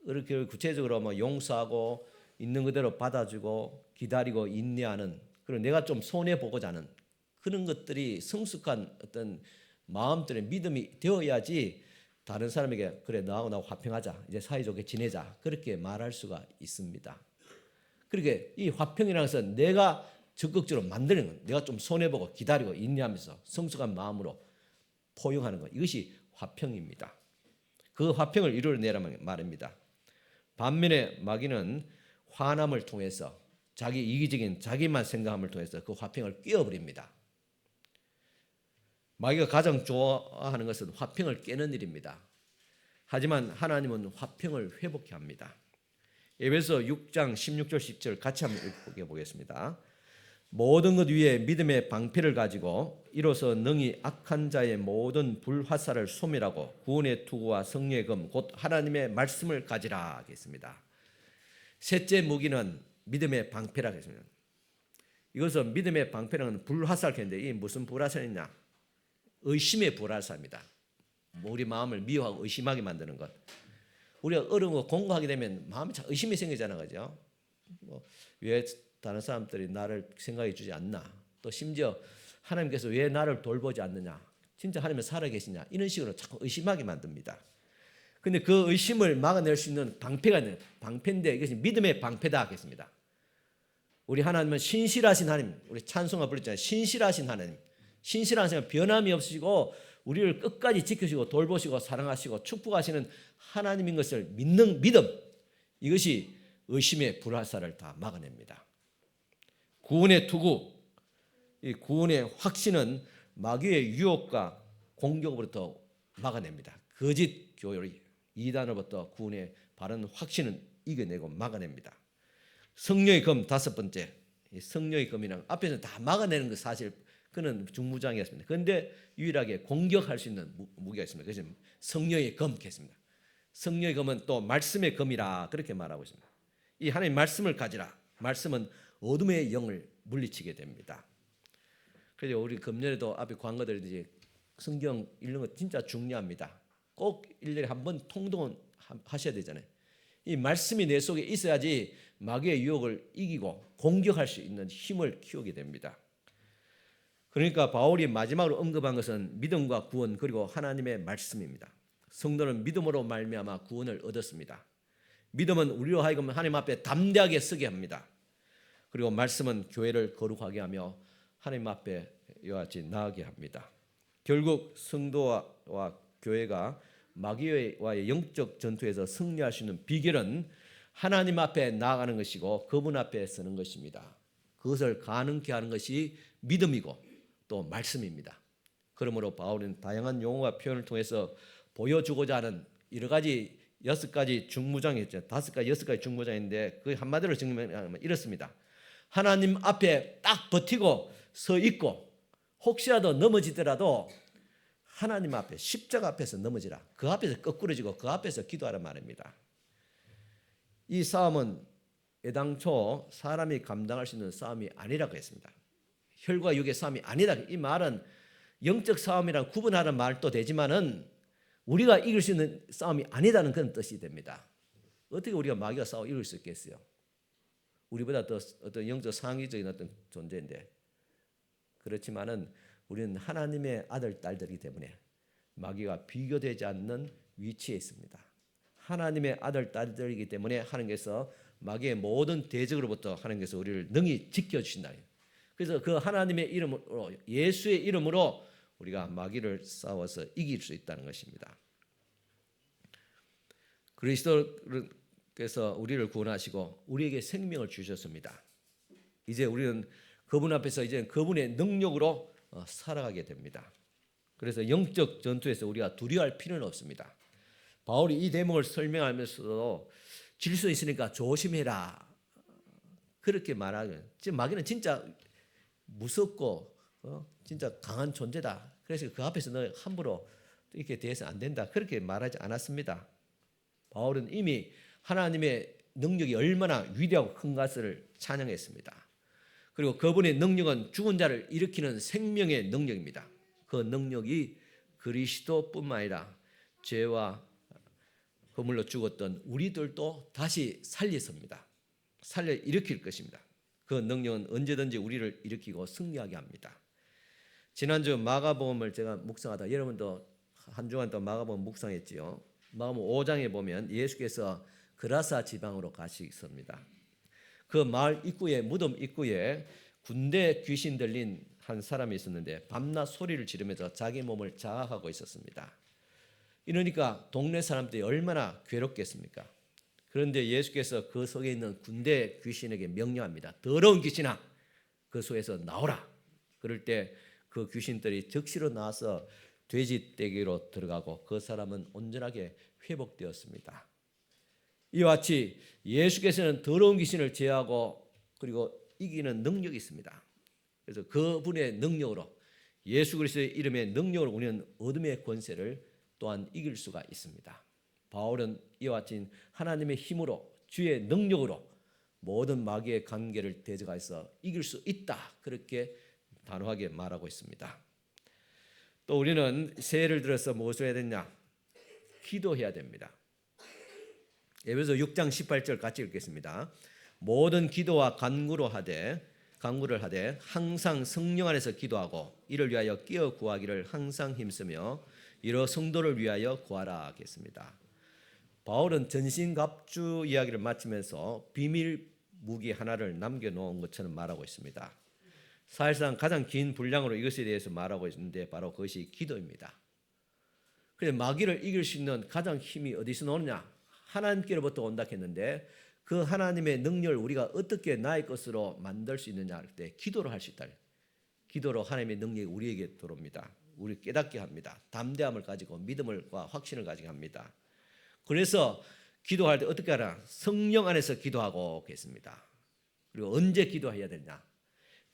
이렇게 구체적으로 뭐 용서하고 있는 그대로 받아주고 기다리고 인내하는, 그리고 내가 좀 손해 보고자 하는 그런 것들이 성숙한 어떤 마음들의 믿음이 되어야지 다른 사람에게 그래 너하고 화평하자, 이제 사이좋게 지내자, 그렇게 말할 수가 있습니다. 그렇게 이 화평이라는 것은 내가 적극적으로 만드는 것, 내가 좀 손해보고 기다리고 인내하면서 성숙한 마음으로 포용하는 것, 이것이 화평입니다. 그 화평을 이루어내라는 말입니다. 반면에 마귀는 화남을 통해서 자기 이기적인 자기만 생각함을 통해서 그 화평을 깨어버립니다. 마귀가 가장 좋아하는 것은 화평을 깨는 일입니다. 하지만 하나님은 화평을 회복케 합니다. 에베소 6장 16절 10절 같이 한번 읽어보겠습니다. 모든 것 위에 믿음의 방패를 가지고 이로써 능히 악한 자의 모든 불화살을 소멸하고 구원의 투구와 성령의 검 곧 하나님의 말씀을 가지라 하겠습니다. 셋째 무기는 믿음의 방패라 했습니다. 이것은 믿음의 방패는 불화살 했는데 이 무슨 불화살이냐? 의심의 불화살입니다. 우리 마음을 미워하고 의심하게 만드는 것. 우리가 어려운 거 공부하게 되면 마음에 의심이 생기잖아요, 그죠? 왜 다른 사람들이 나를 생각해 주지 않나? 또 심지어 하나님께서 왜 나를 돌보지 않느냐? 진짜 하나님은 살아계시냐? 이런 식으로 자꾸 의심하게 만듭니다. 근데 그 의심을 막아낼 수 있는 방패가 있는 방패인데 이것이 믿음의 방패다 하겠습니다. 우리 하나님은 신실하신 하나님, 우리 찬송가 불렀잖아요. 신실하신 하나님. 신실한 생각 변함이 없으시고 우리를 끝까지 지키시고 돌보시고 사랑하시고 축복하시는 하나님인 것을 믿는 믿음, 이것이 의심의 불화살을 다 막아냅니다. 구원의 투구, 이 구원의 확신은 마귀의 유혹과 공격으로부터 막아냅니다. 거짓 교리, 이단으로부터 구원의 바른 확신은 이겨내고 막아냅니다. 성령의 검 다섯 번째, 성령의 검이랑 앞에서 다 막아내는 것 사실 그는 중무장이었습니다. 그런데 유일하게 공격할 수 있는 무기가 있습니다. 그래서 성령의 검겠습니다. 성령의 검은 또 말씀의 검이라 그렇게 말하고 있습니다. 이 하나님의 말씀을 가지라. 말씀은 어둠의 영을 물리치게 됩니다. 그래서 우리 금년에도 앞에 광고들이 성경 읽는 거 진짜 중요합니다. 꼭 1년에 한 번 통독은 하셔야 되잖아요. 이 말씀이 내 속에 있어야지 마귀의 유혹을 이기고 공격할 수 있는 힘을 키우게 됩니다. 그러니까 바울이 마지막으로 언급한 것은 믿음과 구원 그리고 하나님의 말씀입니다. 성도는 믿음으로 말미암아 구원을 얻었습니다. 믿음은 우리로 하여금 하나님 앞에 담대하게 서게 합니다. 그리고 말씀은 교회를 거룩하게 하며 하나님 앞에 이와 같이 나아가게 합니다. 결국 성도와 교회가 마귀와의 영적 전투에서 승리할 수 있는 비결은 하나님 앞에 나아가는 것이고 그분 앞에 서는 것입니다. 그것을 가능케 하는 것이 믿음이고 또 말씀입니다. 그러므로 바울은 다양한 용어와 표현을 통해서 보여주고자 하는 여러 가지 6가지 중무장이 있죠. 5가지, 6가지 중무장인데 그 한마디로 정리하면 이렇습니다. 하나님 앞에 딱 버티고 서 있고 혹시라도 넘어지더라도 하나님 앞에 십자가 앞에서 넘어지라. 그 앞에서 거꾸러지고 그 앞에서 기도하란 말입니다. 이 싸움은 애당초 사람이 감당할 수 있는 싸움이 아니라고 했습니다. 혈과 육의 싸움이 아니다. 이 말은 영적 싸움이랑 구분하는 말도 되지만은 우리가 이길 수 있는 싸움이 아니다는 그런 뜻이 됩니다. 어떻게 우리가 마귀가 싸워 이길 수 있겠어요? 우리보다 더 어떤 영적 상위적인 어떤 존재인데 그렇지만은 우리는 하나님의 아들 딸들이기 때문에 마귀가 비교되지 않는 위치에 있습니다. 하나님의 아들 딸들이기 때문에 하나님께서 마귀의 모든 대적으로부터 하나님께서 우리를 능히 지켜주신다. 그래서 그 하나님의 이름으로 예수의 이름으로 우리가 마귀를 싸워서 이길 수 있다는 것입니다. 그리스도께서 우리를 구원하시고 우리에게 생명을 주셨습니다. 이제 우리는 그분 앞에서 이제 그분의 능력으로 살아가게 됩니다. 그래서 영적 전투에서 우리가 두려워할 필요는 없습니다. 바울이 이 대목을 설명하면서도 질 수 있으니까 조심해라 그렇게 말하는. 지금 마귀는 진짜 무섭고 진짜 강한 존재다. 그래서 그 앞에서 너 함부로 이렇게 대해서 안 된다. 그렇게 말하지 않았습니다. 바울은 이미 하나님의 능력이 얼마나 위대하고 큰 것을 찬양했습니다. 그리고 그분의 능력은 죽은 자를 일으키는 생명의 능력입니다. 그 능력이 그리스도뿐만 아니라 죄와 허물로 죽었던 우리들도 다시 살리십니다. 살려 일으킬 것입니다. 그 능력은 언제든지 우리를 일으키고 승리하게 합니다. 지난주 마가복음을 제가 묵상하다 여러분도 한 주간 동안 마가복음 묵상했지요. 마가복음 5장에 보면 예수께서 그라사 지방으로 가시습니다. 그 마을 입구에 무덤 입구에 군대 귀신 들린 한 사람이 있었는데 밤낮 소리를 지르면서 자기 몸을 자학하고 있었습니다. 이러니까 동네 사람들이 얼마나 괴롭겠습니까? 그런데 예수께서 그 속에 있는 군대 귀신에게 명령합니다. 더러운 귀신아, 그 속에서 나오라. 그럴 때 그 귀신들이 즉시로 나와서 돼지 떼기로 들어가고 그 사람은 온전하게 회복되었습니다. 이와 같이 예수께서는 더러운 귀신을 제하고 그리고 이기는 능력이 있습니다. 그래서 그분의 능력으로 예수 그리스도의 이름의 능력으로 우리는 어둠의 권세를 또한 이길 수가 있습니다. 바울은 이와 같이 하나님의 힘으로 주의 능력으로 모든 마귀의 관계를 대적해서 이길 수 있다. 그렇게 단호하게 말하고 있습니다. 또 우리는 새해를 들어서 무엇을 해야 되냐? 기도해야 됩니다. 에베소 6장 18절 같이 읽겠습니다. 모든 기도와 간구를 하되 항상 성령 안에서 기도하고 이를 위하여 끼어 구하기를 항상 힘쓰며 이러 성도를 위하여 구하라 하겠습니다. 바울은 전신갑주 이야기를 마치면서 비밀 무기 하나를 남겨놓은 것처럼 말하고 있습니다. 사실상 가장 긴 분량으로 이것에 대해서 말하고 있는데 바로 그것이 기도입니다. 그래서 마귀를 이길 수 있는 가장 힘이 어디서 나오느냐? 하나님께로부터 온다 했는데 그 하나님의 능력을 우리가 어떻게 나의 것으로 만들 수 있느냐 할 때 기도로 할 수 있다. 기도로 하나님의 능력이 우리에게 들어옵니다. 우리 깨닫게 합니다. 담대함을 가지고 믿음과 확신을 가지게 합니다. 그래서 기도할 때 어떻게 하라? 성령 안에서 기도하고 계십니다. 그리고 언제 기도해야 되냐?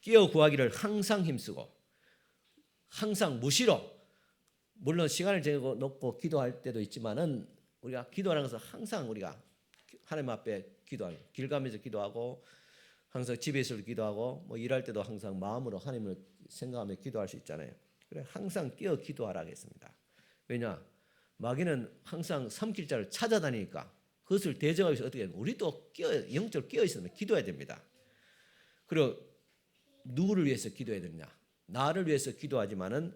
끼어 구하기를 항상 힘쓰고 항상 무시로 물론 시간을 정해놓고 기도할 때도 있지만은 우리가 기도하는 것은 항상 우리가 하나님 앞에 기도하는 길 가면서 기도하고 항상 집에서도 기도하고 뭐 일할 때도 항상 마음으로 하나님을 생각하며 기도할 수 있잖아요. 그래 항상 끼어 기도하라 하겠습니다. 왜냐? 마귀는 항상 삼킬 자를 찾아다니니까 그것을 대적하기 위해서 어떻게 해야 돼요? 우리도 영적으로 끼어 있으면 기도해야 됩니다. 그리고 누구를 위해서 기도해야 되느냐? 나를 위해서 기도하지만은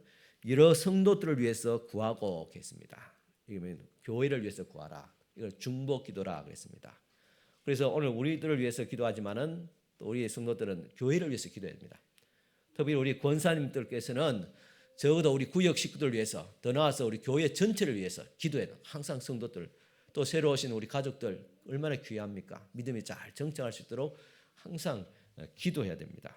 여러 성도들을 위해서 구하고 계십니다. 이거는 교회를 위해서 구하라. 이걸 중보 기도라 하겠습니다. 그래서 오늘 우리들을 위해서 기도하지만은 또 우리의 성도들은 교회를 위해서 기도해야 됩니다. 특히 우리 권사님들께서는 적어도 우리 구역 식구들 위해서 더 나아서 우리 교회 전체를 위해서 기도해야 돼요. 항상 성도들 또 새로 오신 우리 가족들 얼마나 귀합니까? 믿음이 잘 정착할 수 있도록 항상 기도해야 됩니다.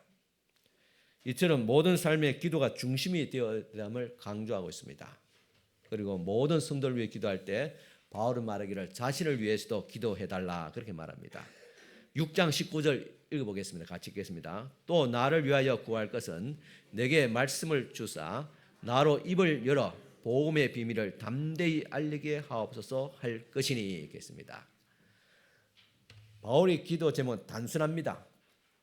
이처럼 모든 삶의 기도가 중심이 되어야 함을 강조하고 있습니다. 그리고 모든 성도를 위해 기도할 때 바울은 말하기를 자신을 위해서도 기도해달라 그렇게 말합니다. 6장 19절 읽어보겠습니다. 같이 읽겠습니다. 또 나를 위하여 구할 것은 내게 말씀을 주사 나로 입을 열어 복음의 비밀을 담대히 알리게 하옵소서 할 것이니 있겠습니다. 바울의 기도 제목은 단순합니다.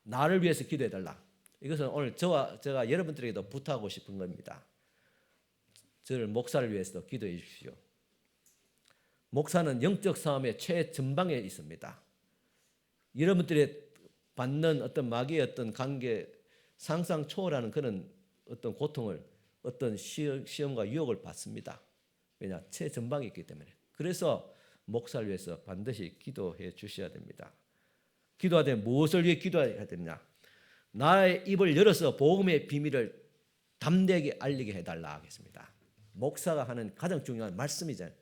나를 위해서 기도해달라. 이것은 오늘 제가 여러분들에게도 부탁하고 싶은 겁니다. 저를 목사를 위해서도 기도해 주십시오. 목사는 영적 싸움의 최전방에 있습니다. 여러분들이 받는 어떤 마귀의 어떤 관계 상상 초월하는 그런 어떤 고통을 어떤 시험과 유혹을 받습니다. 왜냐? 최전방에 있기 때문에. 그래서 목사를 위해서 반드시 기도해 주셔야 됩니다. 기도하되 무엇을 위해 기도해야 되느냐? 나의 입을 열어서 복음의 비밀을 담대하게 알리게 해달라 하겠습니다. 목사가 하는 가장 중요한 말씀이잖아요.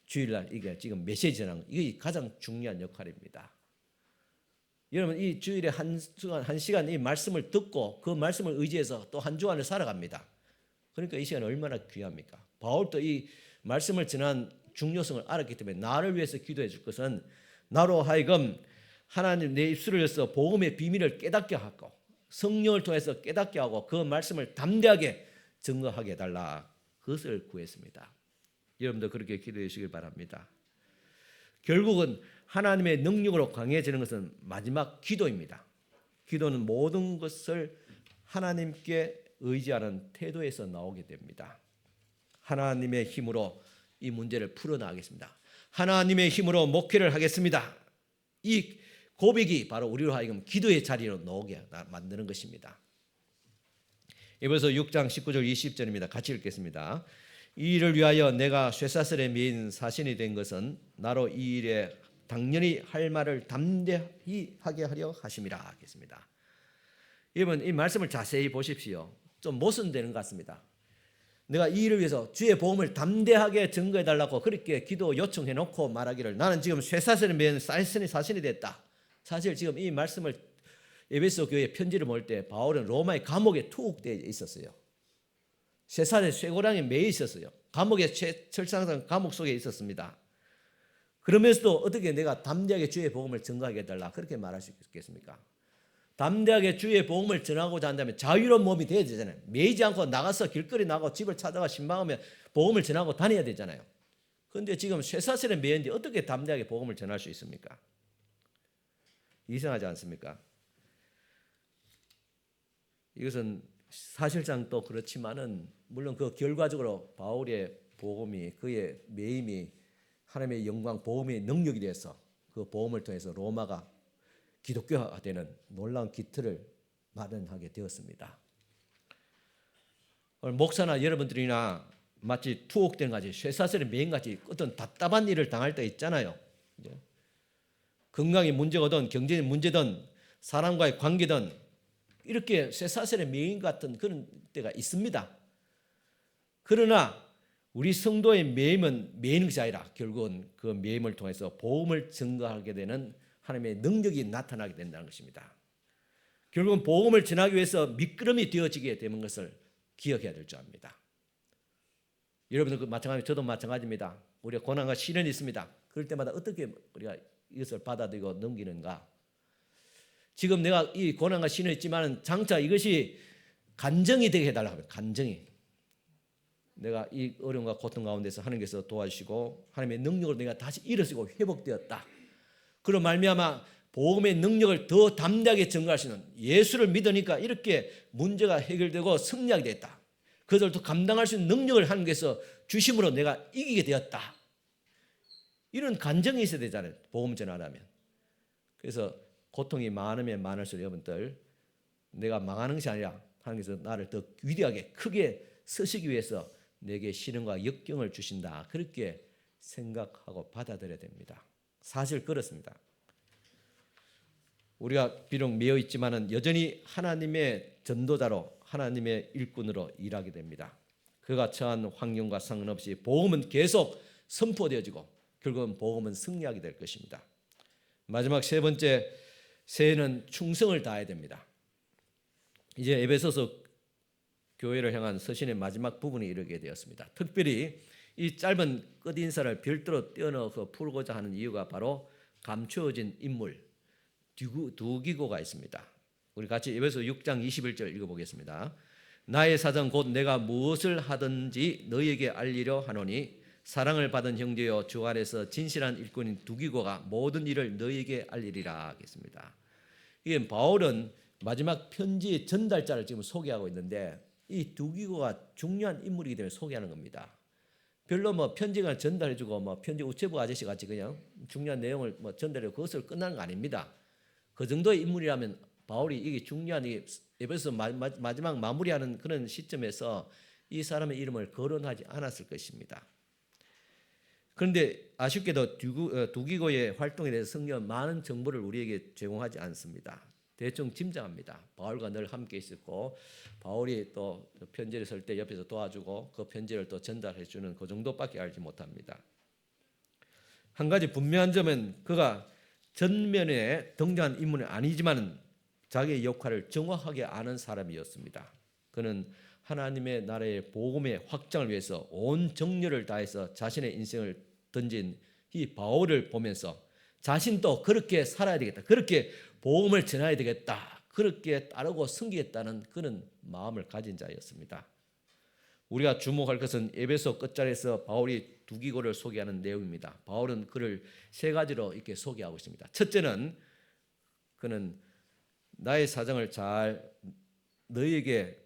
주일날 이게 지금 메시지 전하는 이게 가장 중요한 역할입니다. 여러분 이 주일에 한 시간 이 말씀을 듣고 그 말씀을 의지해서 또 한 주간을 살아갑니다. 그러니까 이 시간이 얼마나 귀합니까? 바울도 이 말씀을 전한 중요성을 알았기 때문에 나를 위해서 기도해 줄 것은 나로 하여금 하나님 내 입술을 열어서 복음의 비밀을 깨닫게 하고 성령을 통해서 깨닫게 하고 그 말씀을 담대하게 증거하게 해달라. 그것을 구했습니다. 여러분도 그렇게 기도해 주시길 바랍니다. 결국은 하나님의 능력으로 강해지는 것은 마지막 기도입니다. 기도는 모든 것을 하나님께 의지하는 태도에서 나오게 됩니다. 하나님의 힘으로 이 문제를 풀어나가겠습니다. 하나님의 힘으로 목회를 하겠습니다. 이 고백이 바로 우리로 하여금 기도의 자리로 나오게 만드는 것입니다. 에베소 6장 19절 20절입니다. 같이 읽겠습니다. 이 일을 위하여 내가 쇠사슬에 매인 사신이 된 것은 나로 이 일에 당연히 할 말을 담대히 하게 하려 하심이라 하겠습니다. 여러분 이 말씀을 자세히 보십시오. 좀 모순되는 것 같습니다. 내가 이 일을 위해서 주의 복음을 담대하게 증거해 달라고 그렇게 기도 요청해 놓고 말하기를 나는 지금 쇠사슬에 매인 사신이 됐다. 사실 지금 이 말씀을 에베소 교회 편지를 볼 때 바울은 로마의 감옥에 투옥되어 있었어요. 쇠사슬에 쇠고랑에 매여 있었어요. 감옥에 철상상 감옥 속에 있었습니다. 그러면서도 어떻게 내가 담대하게 주의 복음을 증거하게 해달라 그렇게 말할 수 있겠습니까? 담대하게 주의 복음을 전하고자 한다면 자유로운 몸이 되어야 되잖아요. 매이지 않고 나가서 길거리 나가고 집을 찾아가 신방하며 복음을 전하고 다녀야 되잖아요. 그런데 지금 쇠사슬에 매였는데 어떻게 담대하게 복음을 전할 수 있습니까? 이상하지 않습니까? 이것은 사실상 또 그렇지만은 물론 그 결과적으로 바울의 복음이 그의 매임이 하나님의 영광 복음의 능력이 돼서 그 복음을 통해서 로마가 기독교화가 되는 놀라운 기틀을 마련하게 되었습니다. 오늘 목사나 여러분들이나 마치 투옥된 같이 쇠사슬에 매인 같이 어떤 답답한 일을 당할 때 있잖아요. 건강이 문제거든 경제의 문제든 사람과의 관계든 이렇게 쇠사슬에 매인 같은 그런 때가 있습니다. 그러나 우리 성도의 매임은 매이는 것이 아니라 결국은 그 매임을 통해서 복음을 증거하게 되는 하나님의 능력이 나타나게 된다는 것입니다. 결국은 복음을 전하기 위해서 미끄럼이 되어지게 되는 것을 기억해야 될 줄 압니다. 여러분들 마찬가지, 저도 마찬가지입니다. 우리가 고난과 시련이 있습니다. 그럴 때마다 어떻게 우리가 이것을 받아들이고 넘기는가? 지금 내가 이 고난과 시련이 있지만 장차 이것이 간정이 되게 해달라고 합니다. 간정이. 내가 이 어려움과 고통 가운데서 하나님께서 도와주시고 하나님의 능력으로 내가 다시 일어서고 회복되었다. 그런 말미암아 복음의 능력을 더 담대하게 증거할 수 있는 예수를 믿으니까 이렇게 문제가 해결되고 승리하게 됐다. 그것을 더 감당할 수 있는 능력을 하나님께서 주심으로 내가 이기게 되었다. 이런 간정이 있어야 되잖아요. 복음 전하려면. 그래서 고통이 많으면 많을수록 여러분들 내가 망하는 것이 아니라 하나님께서 나를 더 위대하게 크게 쓰시기 위해서 내게 시련과 역경을 주신다. 그렇게 생각하고 받아들여야 됩니다. 사실 그렇습니다. 우리가 비록 매여 있지만은 여전히 하나님의 전도자로 하나님의 일꾼으로 일하게 됩니다. 그가 처한 환경과 상관없이 복음은 계속 선포되어지고 결국은 복음은 승리하게 될 것입니다. 마지막 세 번째 새해는 충성을 다해야 됩니다. 이제 에베소서 교회를 향한 서신의 마지막 부분에 이르게 되었습니다. 특별히 이 짧은 끝인사를 별도로 떼어넣어서 풀고자 하는 이유가 바로 감추어진 인물 두기고가 있습니다. 우리 같이 에베소 6장 21절 읽어보겠습니다. 나의 사정 곧 내가 무엇을 하든지 너희에게 알리려 하노니 사랑을 받은 형제여 주 안에서 진실한 일꾼인 두기고가 모든 일을 너희에게 알리리라 하겠습니다. 이게 바울은 마지막 편지의 전달자를 지금 소개하고 있는데 이 두기고가 중요한 인물이기 때문에 소개하는 겁니다. 별로 뭐 편지가 전달해주고 뭐 편지 우체부 아저씨 같이 그냥 중요한 내용을 뭐 전달해주고 그것을 끝나는 거 아닙니다. 그 정도의 인물이라면 바울이 이게 중요한 이 에베소 마지막 마무리하는 그런 시점에서 이 사람의 이름을 거론하지 않았을 것입니다. 그런데 아쉽게도 두기고의 활동에 대해서 성경은 많은 정보를 우리에게 제공하지 않습니다. 대충 짐작합니다. 바울과 늘 함께 있었고 바울이 또 편지를 쓸 때 옆에서 도와주고 그 편지를 또 전달해 주는 그 정도밖에 알지 못합니다. 한 가지 분명한 점은 그가 전면에 등장한 인물은 아니지만 자기의 역할을 정확하게 아는 사람이었습니다. 그는 하나님의 나라의 복음의 확장을 위해서 온 정열을 다해서 자신의 인생을 던진 이 바울을 보면서 자신도 그렇게 살아야 되겠다. 그렇게 복음을 전해야 되겠다. 그렇게 따르고 섬기겠다는 그런 마음을 가진 자였습니다. 우리가 주목할 것은 에베소 끝자리에서 바울이 두기고를 소개하는 내용입니다. 바울은 그를 세 가지로 이렇게 소개하고 있습니다. 첫째는 그는 나의 사정을 잘 너희에게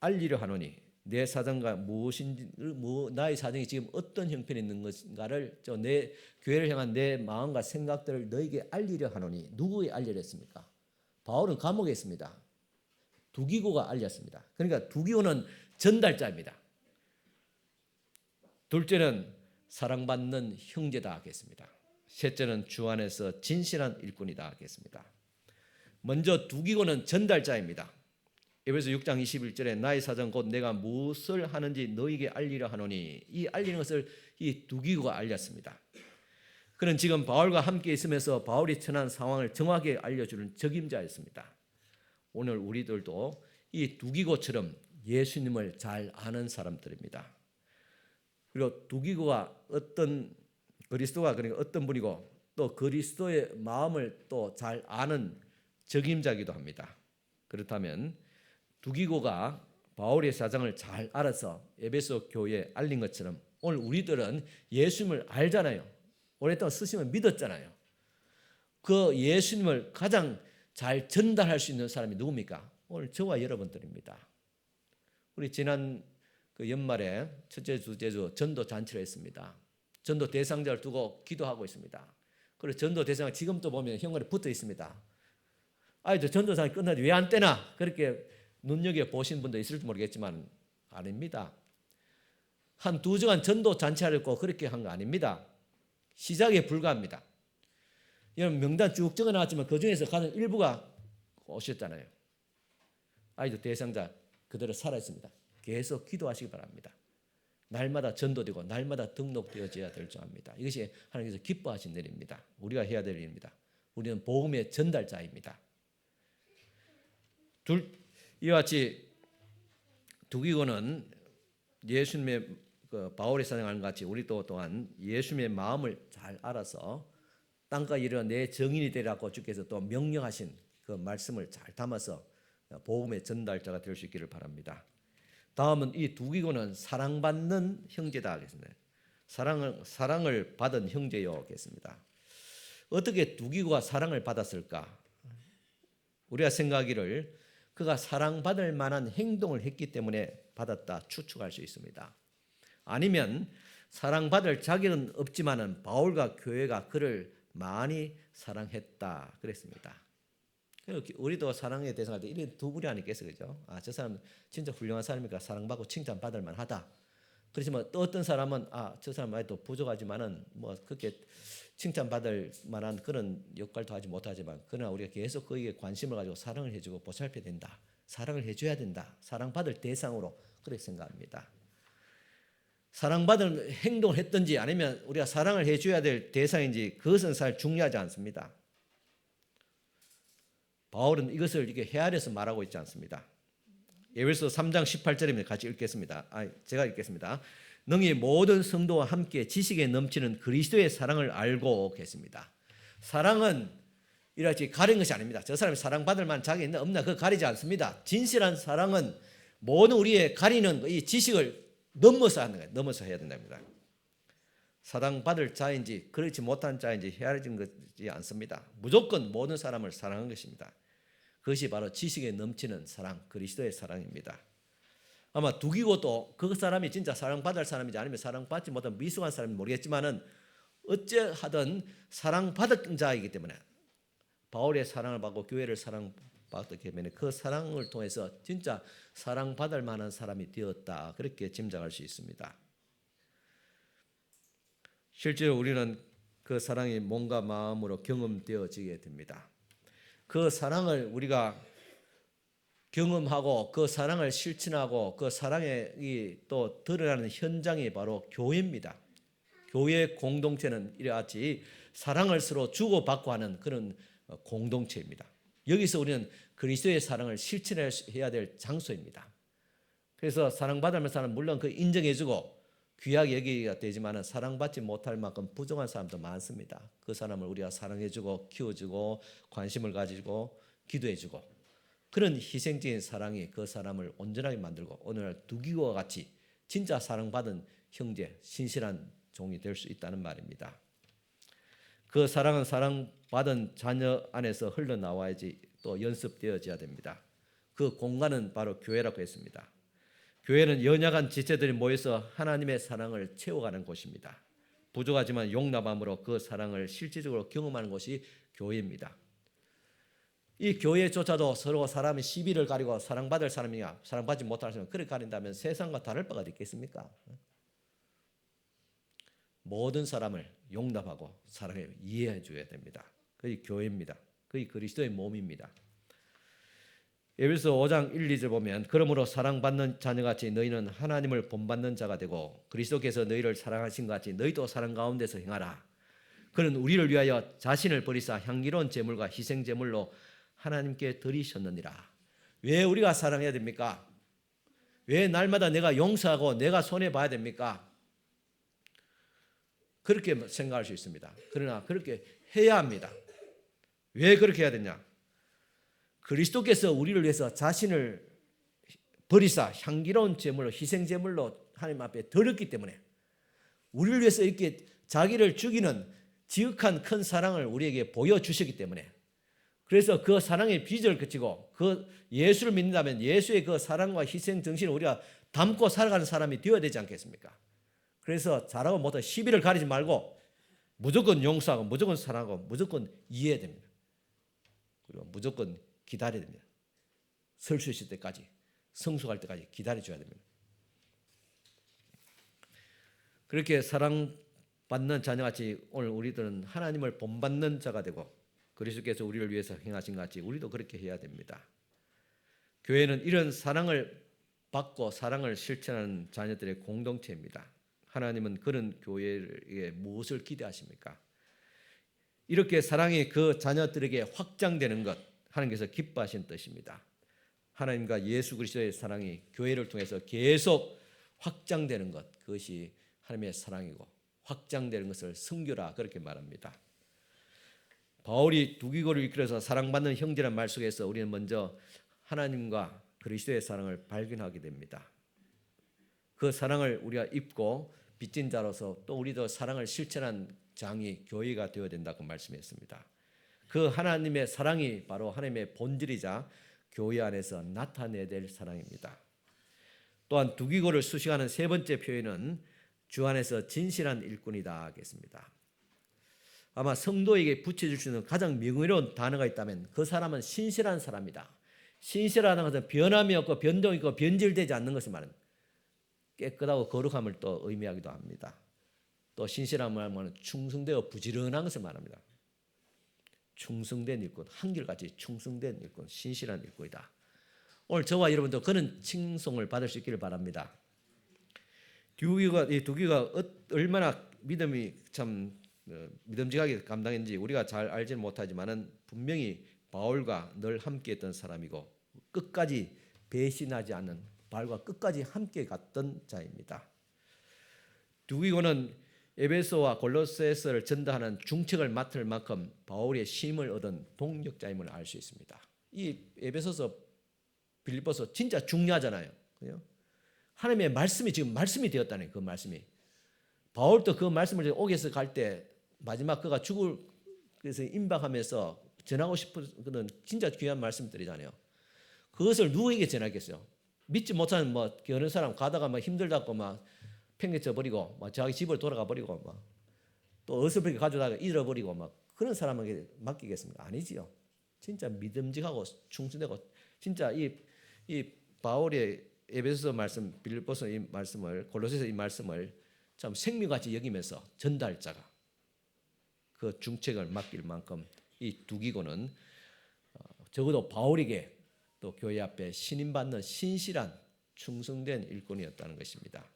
알리려 하노니 내 사정과 무엇인지 나의 사정이 지금 어떤 형편이 있는 것인가를 내 교회를 향한 내 마음과 생각들을 너희에게 알리려 하노니 누구에 알리려 했습니까? 바울은 감옥에 있습니다. 두기고가 알렸습니다. 그러니까 두기고는 전달자입니다. 둘째는 사랑받는 형제다 하겠습니다. 셋째는 주 안에서 진실한 일꾼이다 하겠습니다. 먼저 두기고는 전달자입니다. 에베소 6장 21절에 나의 사정 곧 내가 무엇을 하는지 너희에게 알리려 하노니 이 알리는 것을 이 두기고가 알렸습니다. 그는 지금 바울과 함께 있으면서 바울이 처한 상황을 정확하게 알려주는 적임자였습니다. 오늘 우리들도 이 두기고처럼 예수님을 잘 아는 사람들입니다. 그리고 두기고가 그리스도가 그러니까 어떤 분이고 또 그리스도의 마음을 또 잘 아는 적임자이기도 합니다. 그렇다면 두기고가 바울의 사정을 잘 알아서 에베소 교회에 알린 것처럼 오늘 우리들은 예수님을 알잖아요. 오랫동안 스승을 믿었잖아요. 그 예수님을 가장 잘 전달할 수 있는 사람이 누굽니까? 오늘 저와 여러분들입니다. 우리 지난 그 연말에 첫째 주, 둘째 주 전도 잔치를 했습니다. 전도 대상자를 두고 기도하고 있습니다. 그리고 전도 대상자 지금도 보면 형광에 붙어 있습니다. 저 전도상이 끝나지 왜 안 떼나? 그렇게 눈여겨 보신 분도 있을지 모르겠지만 아닙니다. 한 2주간 전도 잔치하려고 그렇게 한 거 아닙니다. 시작에 불과합니다. 여러분 명단 쭉 적어놨지만 그중에서 가장 일부가 오셨잖아요. 아이도 대상자 그대로 살아있습니다. 계속 기도하시기 바랍니다. 날마다 전도되고 날마다 등록되어져야 될 줄 압니다. 이것이 하나님께서 기뻐하신 일입니다. 우리가 해야 될 일입니다. 우리는 복음의 전달자입니다. 이와 같이 두기고는 예수님의 바울의 사정하는 것 같이 우리도 또한 예수님의 마음을 잘 알아서 땅과 이르러 내 정인이 되라고 주께서 또 명령하신 그 말씀을 잘 담아서 복음의 전달자가 될 수 있기를 바랍니다. 다음은 이 두기고는 사랑받는 형제다 하겠습니다. 사랑을 받은 형제요 하겠습니다. 어떻게 두기고가 사랑을 받았을까? 우리가 생각하기를 그가 사랑받을 만한 행동을 했기 때문에 받았다 추측할 수 있습니다. 아니면 사랑받을 자격은 없지만은 바울과 교회가 그를 많이 사랑했다 그랬습니다. 우리도 사랑의 대상할 때 이런 두 부류 아니겠어요, 그죠? 저 사람 진짜 훌륭한 사람이니까 사랑받고 칭찬받을 만하다. 그렇지만 또 어떤 사람은 저 사람 많이 또 부족하지만은 뭐 그렇게 칭찬받을 만한 그런 역할도 하지 못하지만 그러나 우리가 계속 그에게 관심을 가지고 사랑을 해주고 보살펴야 된다. 사랑을 해줘야 된다. 사랑받을 대상으로 그렇게 생각합니다. 사랑받을 행동을 했든지 아니면 우리가 사랑을 해줘야 될 대상인지 그것은 사실 중요하지 않습니다. 바울은 이것을 이렇게 헤아려서 말하고 있지 않습니다. 에베소 3장 18절입니다. 같이 읽겠습니다. 제가 읽겠습니다. 너희 모든 성도와 함께 지식에 넘치는 그리스도의 사랑을 알고 계십니다. 사랑은 이렇게 가린 것이 아닙니다. 저 사람이 사랑받을 만한 자격이 있나 없나 그거 가리지 않습니다. 진실한 사랑은 모든 우리의 가리는 이 지식을 넘어서 하는 거예요. 넘어서 해야 된답니다. 사랑받을 자인지 그렇지 못한 자인지 헤아려진 것이 않습니다. 무조건 모든 사람을 사랑한 것입니다. 그것이 바로 지식에 넘치는 사랑, 그리스도의 사랑입니다. 아마 두기고도 그 사람이 진짜 사랑받을 사람인지 아니면 사랑받지 못한 미숙한 사람인지 모르겠지만은 어찌하든 사랑받은 자이기 때문에 바울의 사랑을 받고 교회를 사랑받았기 때문에 그 사랑을 통해서 진짜 사랑받을 만한 사람이 되었다. 그렇게 짐작할 수 있습니다. 실제로 우리는 그 사랑이 몸과 마음으로 경험되어지게 됩니다. 그 사랑을 우리가 경험하고 그 사랑을 실천하고 그 사랑이 또 드러나는 현장이 바로 교회입니다. 교회 공동체는 이같이 사랑을 서로 주고받고 하는 그런 공동체입니다. 여기서 우리는 그리스도의 사랑을 실천해야 될 장소입니다. 그래서 사랑받을 사람은 물론 그 인정해주고 귀하게 여기가 되지만 사랑받지 못할 만큼 부족한 사람도 많습니다. 그 사람을 우리가 사랑해주고 키워주고 관심을 가지고 기도해주고 그런 희생적인 사랑이 그 사람을 온전하게 만들고 오늘날 두기고와 같이 진짜 사랑받은 형제, 신실한 종이 될 수 있다는 말입니다. 그 사랑은 사랑받은 자녀 안에서 흘러나와야지 또 연습되어져야 됩니다. 그 공간은 바로 교회라고 했습니다. 교회는 연약한 지체들이 모여서 하나님의 사랑을 채워가는 곳입니다. 부족하지만 용납함으로 그 사랑을 실질적으로 경험하는 곳이 교회입니다. 이 교회조차도 서로 사람이 시비를 가리고 사랑받을 사람이냐 사랑받지 못할 사람이 그렇게 가린다면 세상과 다를 바가 있겠습니까? 모든 사람을 용납하고 사랑해 이해해 줘야 됩니다. 그게 교회입니다. 그게 그리스도의 몸입니다. 에베소 5장 1, 2절 보면 그러므로 사랑받는 자녀같이 너희는 하나님을 본받는 자가 되고 그리스도께서 너희를 사랑하신 것 같이 너희도 사랑 가운데서 행하라. 그는 우리를 위하여 자신을 버리사 향기로운 제물과 희생 제물로 하나님께 드리셨느니라. 왜 우리가 사랑해야 됩니까? 왜 날마다 내가 용서하고 내가 손해봐야 됩니까? 그렇게 생각할 수 있습니다. 그러나 그렇게 해야 합니다. 왜 그렇게 해야 되냐? 그리스도께서 우리를 위해서 자신을 버리사 향기로운 제물로 희생 제물로 하나님 앞에 드렸기 때문에 우리를 위해서 이렇게 자기를 죽이는 지극한 큰 사랑을 우리에게 보여주셨기 때문에 그래서 그 사랑의 빚을 그치고 그 예수를 믿는다면 예수의 그 사랑과 희생 정신을 우리가 담고 살아가는 사람이 되어야 되지 않겠습니까? 그래서 잘하고 못하고 시비를 가리지 말고 무조건 용서하고 무조건 사랑하고 무조건 이해해야 됩니다. 그리고 무조건 기다려야 됩니다. 설 수 있을 때까지 성숙할 때까지 기다려줘야 됩니다. 그렇게 사랑받는 자녀같이 오늘 우리들은 하나님을 본받는 자가 되고 그리스도께서 우리를 위해서 행하신 것 같이 우리도 그렇게 해야 됩니다. 교회는 이런 사랑을 받고 사랑을 실천하는 자녀들의 공동체입니다. 하나님은 그런 교회에 무엇을 기대하십니까? 이렇게 사랑이 그 자녀들에게 확장되는 것 하나님께서 기뻐하신 뜻입니다. 하나님과 예수 그리스도의 사랑이 교회를 통해서 계속 확장되는 것 그것이 하나님의 사랑이고 확장되는 것을 성교라 그렇게 말합니다. 바울이 두기고를 이끌어서 사랑받는 형제라는 말 속에서 우리는 먼저 하나님과 그리스도의 사랑을 발견하게 됩니다. 그 사랑을 우리가 입고 빚진 자로서 또 우리도 사랑을 실천한 장이 교회가 되어야 된다고 말씀했습니다. 그 하나님의 사랑이 바로 하나님의 본질이자 교회 안에서 나타내야 될 사랑입니다. 또한 두기고를 수식하는 세 번째 표현은 주 안에서 진실한 일꾼이다 하겠습니다. 아마 성도에게 붙여줄 수 있는 가장 명의로운 단어가 있다면 그 사람은 신실한 사람이다. 신실하다는 것은 변함이 없고 변동이 없고 변질되지 않는 것을 말합니다. 깨끗하고 거룩함을 또 의미하기도 합니다. 또 신실함을 말하면 충성되어 부지런한 것을 말합니다. 충성된 일꾼, 한결같이 충성된 일꾼, 신실한 일꾼이다. 오늘 저와 여러분도 그런 칭송을 받을 수 있기를 바랍니다. 이 두기가 얼마나 믿음이 참 믿음직하게 감당했는지 우리가 잘 알지는 못하지만은 분명히 바울과 늘 함께했던 사람이고 끝까지 배신하지 않는 바울과 끝까지 함께 갔던 자입니다. 두기고는 에베소와 골로새서를 전달하는 중책을 맡을 만큼 바울의 힘을 얻은 동력자임을 알 수 있습니다. 이 에베소서, 빌립보서 진짜 중요하잖아요. 그죠? 하나님의 말씀이 지금 말씀이 되었다는 그 말씀이. 바울도 그 말씀을 옥에서 갈 때 마지막 그가 죽을 그래서 임박하면서 전하고 싶은 그런 진짜 귀한 말씀들이잖아요. 그것을 누구에게 전하겠어요? 믿지 못하는 뭐 여러 사람 가다가 막 힘들다고 막 팽개쳐 버리고 막 자기 집을 돌아가 버리고 막 또 어설프게 가져다가 잃어버리고 막 그런 사람에게 맡기겠습니까? 아니지요. 진짜 믿음직하고 충성되고 진짜 이 바울의 에베소서 말씀, 빌립보서 이 말씀을 골로새서 이 말씀을 참 생명같이 여기면서 전달자가 그 중책을 맡길 만큼 이 두기고는 적어도 바울에게 또 교회 앞에 신임받는 신실한 충성된 일꾼이었다는 것입니다.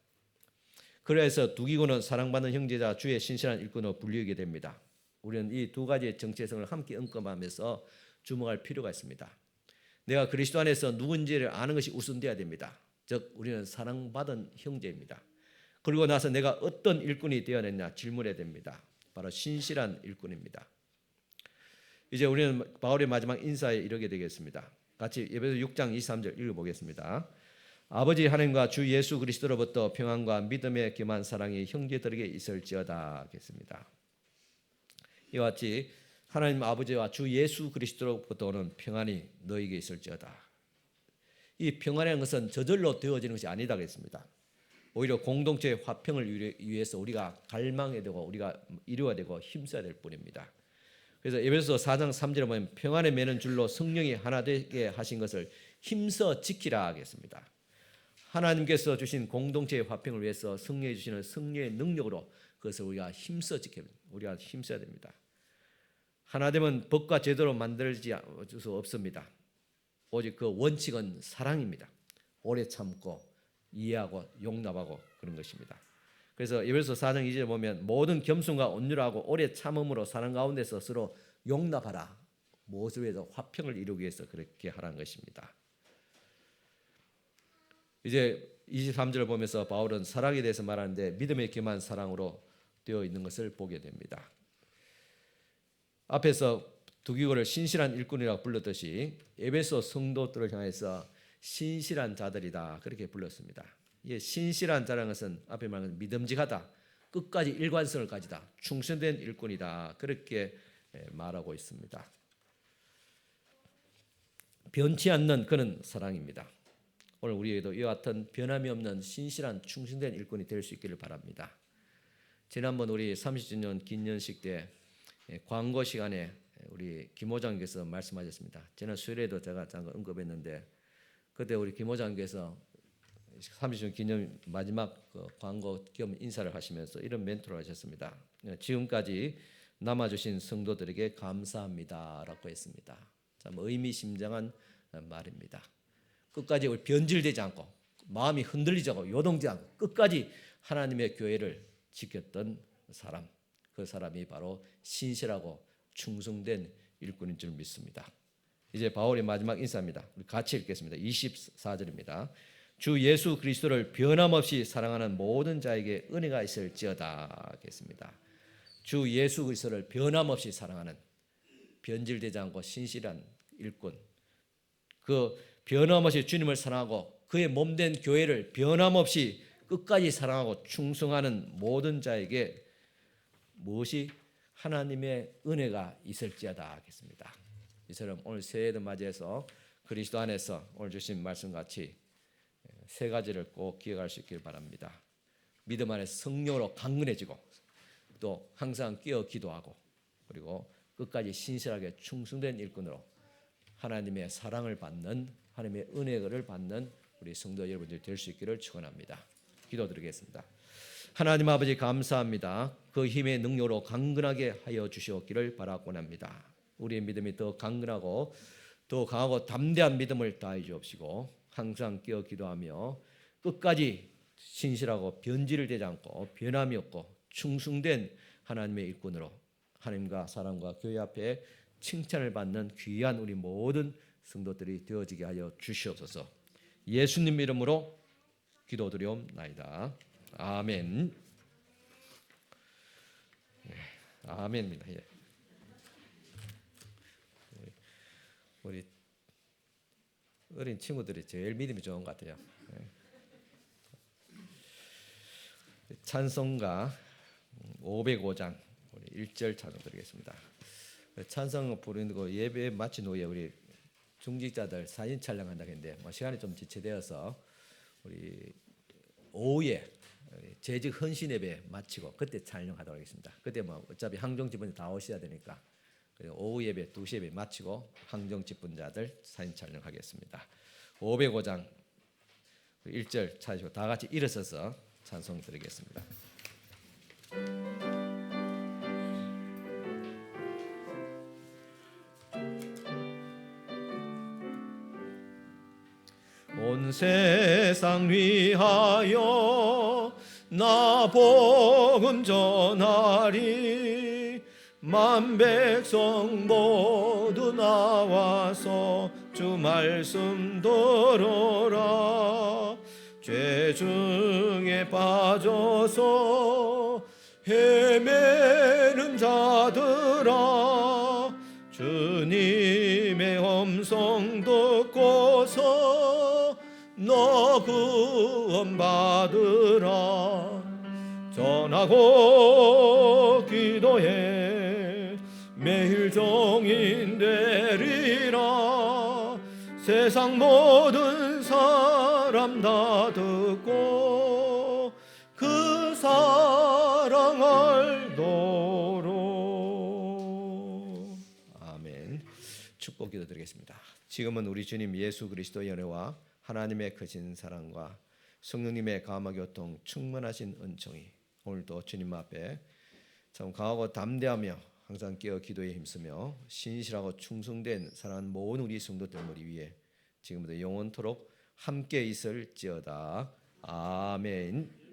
그래서 두기고는 사랑받는 형제자 주의 신실한 일꾼으로 불리게 됩니다. 우리는 이 두 가지의 정체성을 함께 언급하면서 주목할 필요가 있습니다. 내가 그리스도 안에서 누군지를 아는 것이 우선돼야 됩니다. 즉 우리는 사랑받은 형제입니다. 그리고 나서 내가 어떤 일꾼이 되어냈냐 질문해야 됩니다. 바로 신실한 일꾼입니다. 이제 우리는 바울의 마지막 인사에 이르게 되겠습니다. 같이 에베소 6장 23절 읽어보겠습니다. 아버지 하나님과 주 예수 그리스도로부터 평안과 믿음의 겸한 사랑이 형제들에게 있을지어다 하겠습니다. 이와 같이 하나님 아버지와 주 예수 그리스도로부터 오는 평안이 너에게 있을지어다. 이 평안이라는 것은 저절로 되어지는 것이 아니다겠습니다. 오히려 공동체의 화평을 위해서 우리가 갈망해야 되고 우리가 이루어야 되고 힘써야 될 뿐입니다. 그래서 에베소서 4장 3절에 보면 평안에 매는 줄로 성령이 하나 되게 하신 것을 힘써 지키라 하겠습니다. 하나님께서 주신 공동체의 화평을 위해서 성령이 주시는 성령의 능력으로 그것을 우리가 힘써 지켜야 됩니다. 우리가 힘써야 됩니다. 하나됨은 법과 제도로 만들지 수 없습니다. 오직 그 원칙은 사랑입니다. 오래 참고 이해하고 용납하고 그런 것입니다. 그래서 에베소서 4장 2절에 보면 모든 겸손과 온유하고 오래 참음으로 사랑 가운데서 서로 용납하라. 무엇을 위해서? 화평을 이루기 위해서 그렇게 하라는 것입니다. 이제 23절을 보면서 바울은 사랑에 대해서 말하는데 믿음의 기만 사랑으로 되어 있는 것을 보게 됩니다. 앞에서 두기고를 신실한 일꾼이라고 불렀듯이 에베소 성도들을 향해서 신실한 자들이다 그렇게 불렀습니다. 이 신실한 자라는 것은 앞에 말한 믿음직하다, 끝까지 일관성을 가지다, 충성된 일꾼이다 그렇게 말하고 있습니다. 변치 않는 그런 사랑입니다. 오늘 우리에게도 이와 같은 변함이 없는 신실한 충성된 일꾼이 될 수 있기를 바랍니다. 지난번 우리 30주년 기념식 때 광고 시간에 우리 김 호장님께서 말씀하셨습니다. 지난 수요일에도 제가 잠깐 언급했는데 그때 우리 김 호장님께서 30주년 기념 마지막 광고 겸 인사를 하시면서 이런 멘트를 하셨습니다. 지금까지 남아주신 성도들에게 감사합니다라고 했습니다. 참 의미심장한 말입니다. 끝까지 우리 변질되지 않고 마음이 흔들리지 않고 요동지 않고 끝까지 하나님의 교회를 지켰던 사람, 그 사람이 바로 신실하고 충성된 일꾼인 줄 믿습니다. 이제 바울의 마지막 인사입니다. 우리 같이 읽겠습니다. 24절입니다. 주 예수 그리스도를 변함없이 사랑하는 모든 자에게 은혜가 있을지어다 하겠습니다. 주 예수 그리스도를 변함없이 사랑하는 변질되지 않고 신실한 일꾼, 그 변함없이 주님을 사랑하고 그의 몸된 교회를 변함없이 끝까지 사랑하고 충성하는 모든 자에게 무엇이 하나님의 은혜가 있을지어다 하겠습니다. 이처럼 오늘 새해를 맞이해서 그리스도 안에서 오늘 주신 말씀같이 세 가지를 꼭 기억할 수 있길 바랍니다. 믿음 안에서 성령으로 강건해지고 또 항상 깨어 기도하고 그리고 끝까지 신실하게 충성된 일꾼으로 하나님의 사랑을 받는 하나님의 은혜를 받는 우리 성도 여러분들이 될 수 있기를 축원합니다. 기도드리겠습니다. 하나님 아버지 감사합니다. 그 힘의 능력으로 강건하게 하여 주시옵기를 바라곤 합니다. 우리의 믿음이 더 강건하고 더 강하고 담대한 믿음을 다해 주옵시고 항상 깨어 기도하며 끝까지 신실하고 변질되지 않고 변함이 없고 충성된 하나님의 일꾼으로 하나님과 사람과 교회 앞에 칭찬을 받는 귀한 우리 모든 성도들이 되어지게 하여 주시옵소서. 예수님 이름으로 기도드리옵나이다. 아멘. 아멘입니다. 예. 우리 어린 친구들이 제일 믿음이 좋은 것 같아요. 찬송가 505장 1절 찬송 드리겠습니다. 찬송 부르는 거 예배 마친 후에 우리 중직자들 사진 촬영한다고 했는데 시간이 좀 지체되어서 우리 오후에 재직 헌신 예배 마치고 그때 촬영하도록 하겠습니다. 그때 어차피 항정 집은 다 오셔야 되니까 오후 예배 2시 예배 마치고 항정 집분자들 사진 촬영하겠습니다. 505장 1절 찾으시고 다 같이 일어서서 찬송 드리겠습니다. 온 세상 위하여 나 복음 전하리 만 백성 모두 나와서 주 말씀 들어라 죄 중에 빠져서 헤매는 자들아 주님의 음성 듣고서 너 구원받으라 전하고 기도해 매일 종인되리라. 세상 모든 사람 다 듣고 그 사랑 알도록. 아멘. 축복 기도드리겠습니다. 지금은 우리 주님 예수 그리스도의 은혜와 하나님의 크신 사랑과 성령님의 감화 교통 충만하신 은총이 오늘도 주님 앞에 참 강하고 담대하며 항상 깨어 기도에 힘쓰며 신실하고 충성된 사랑하는 모든 우리 성도들 머리 위에 지금부터 영원토록 함께 있을지어다. 아멘.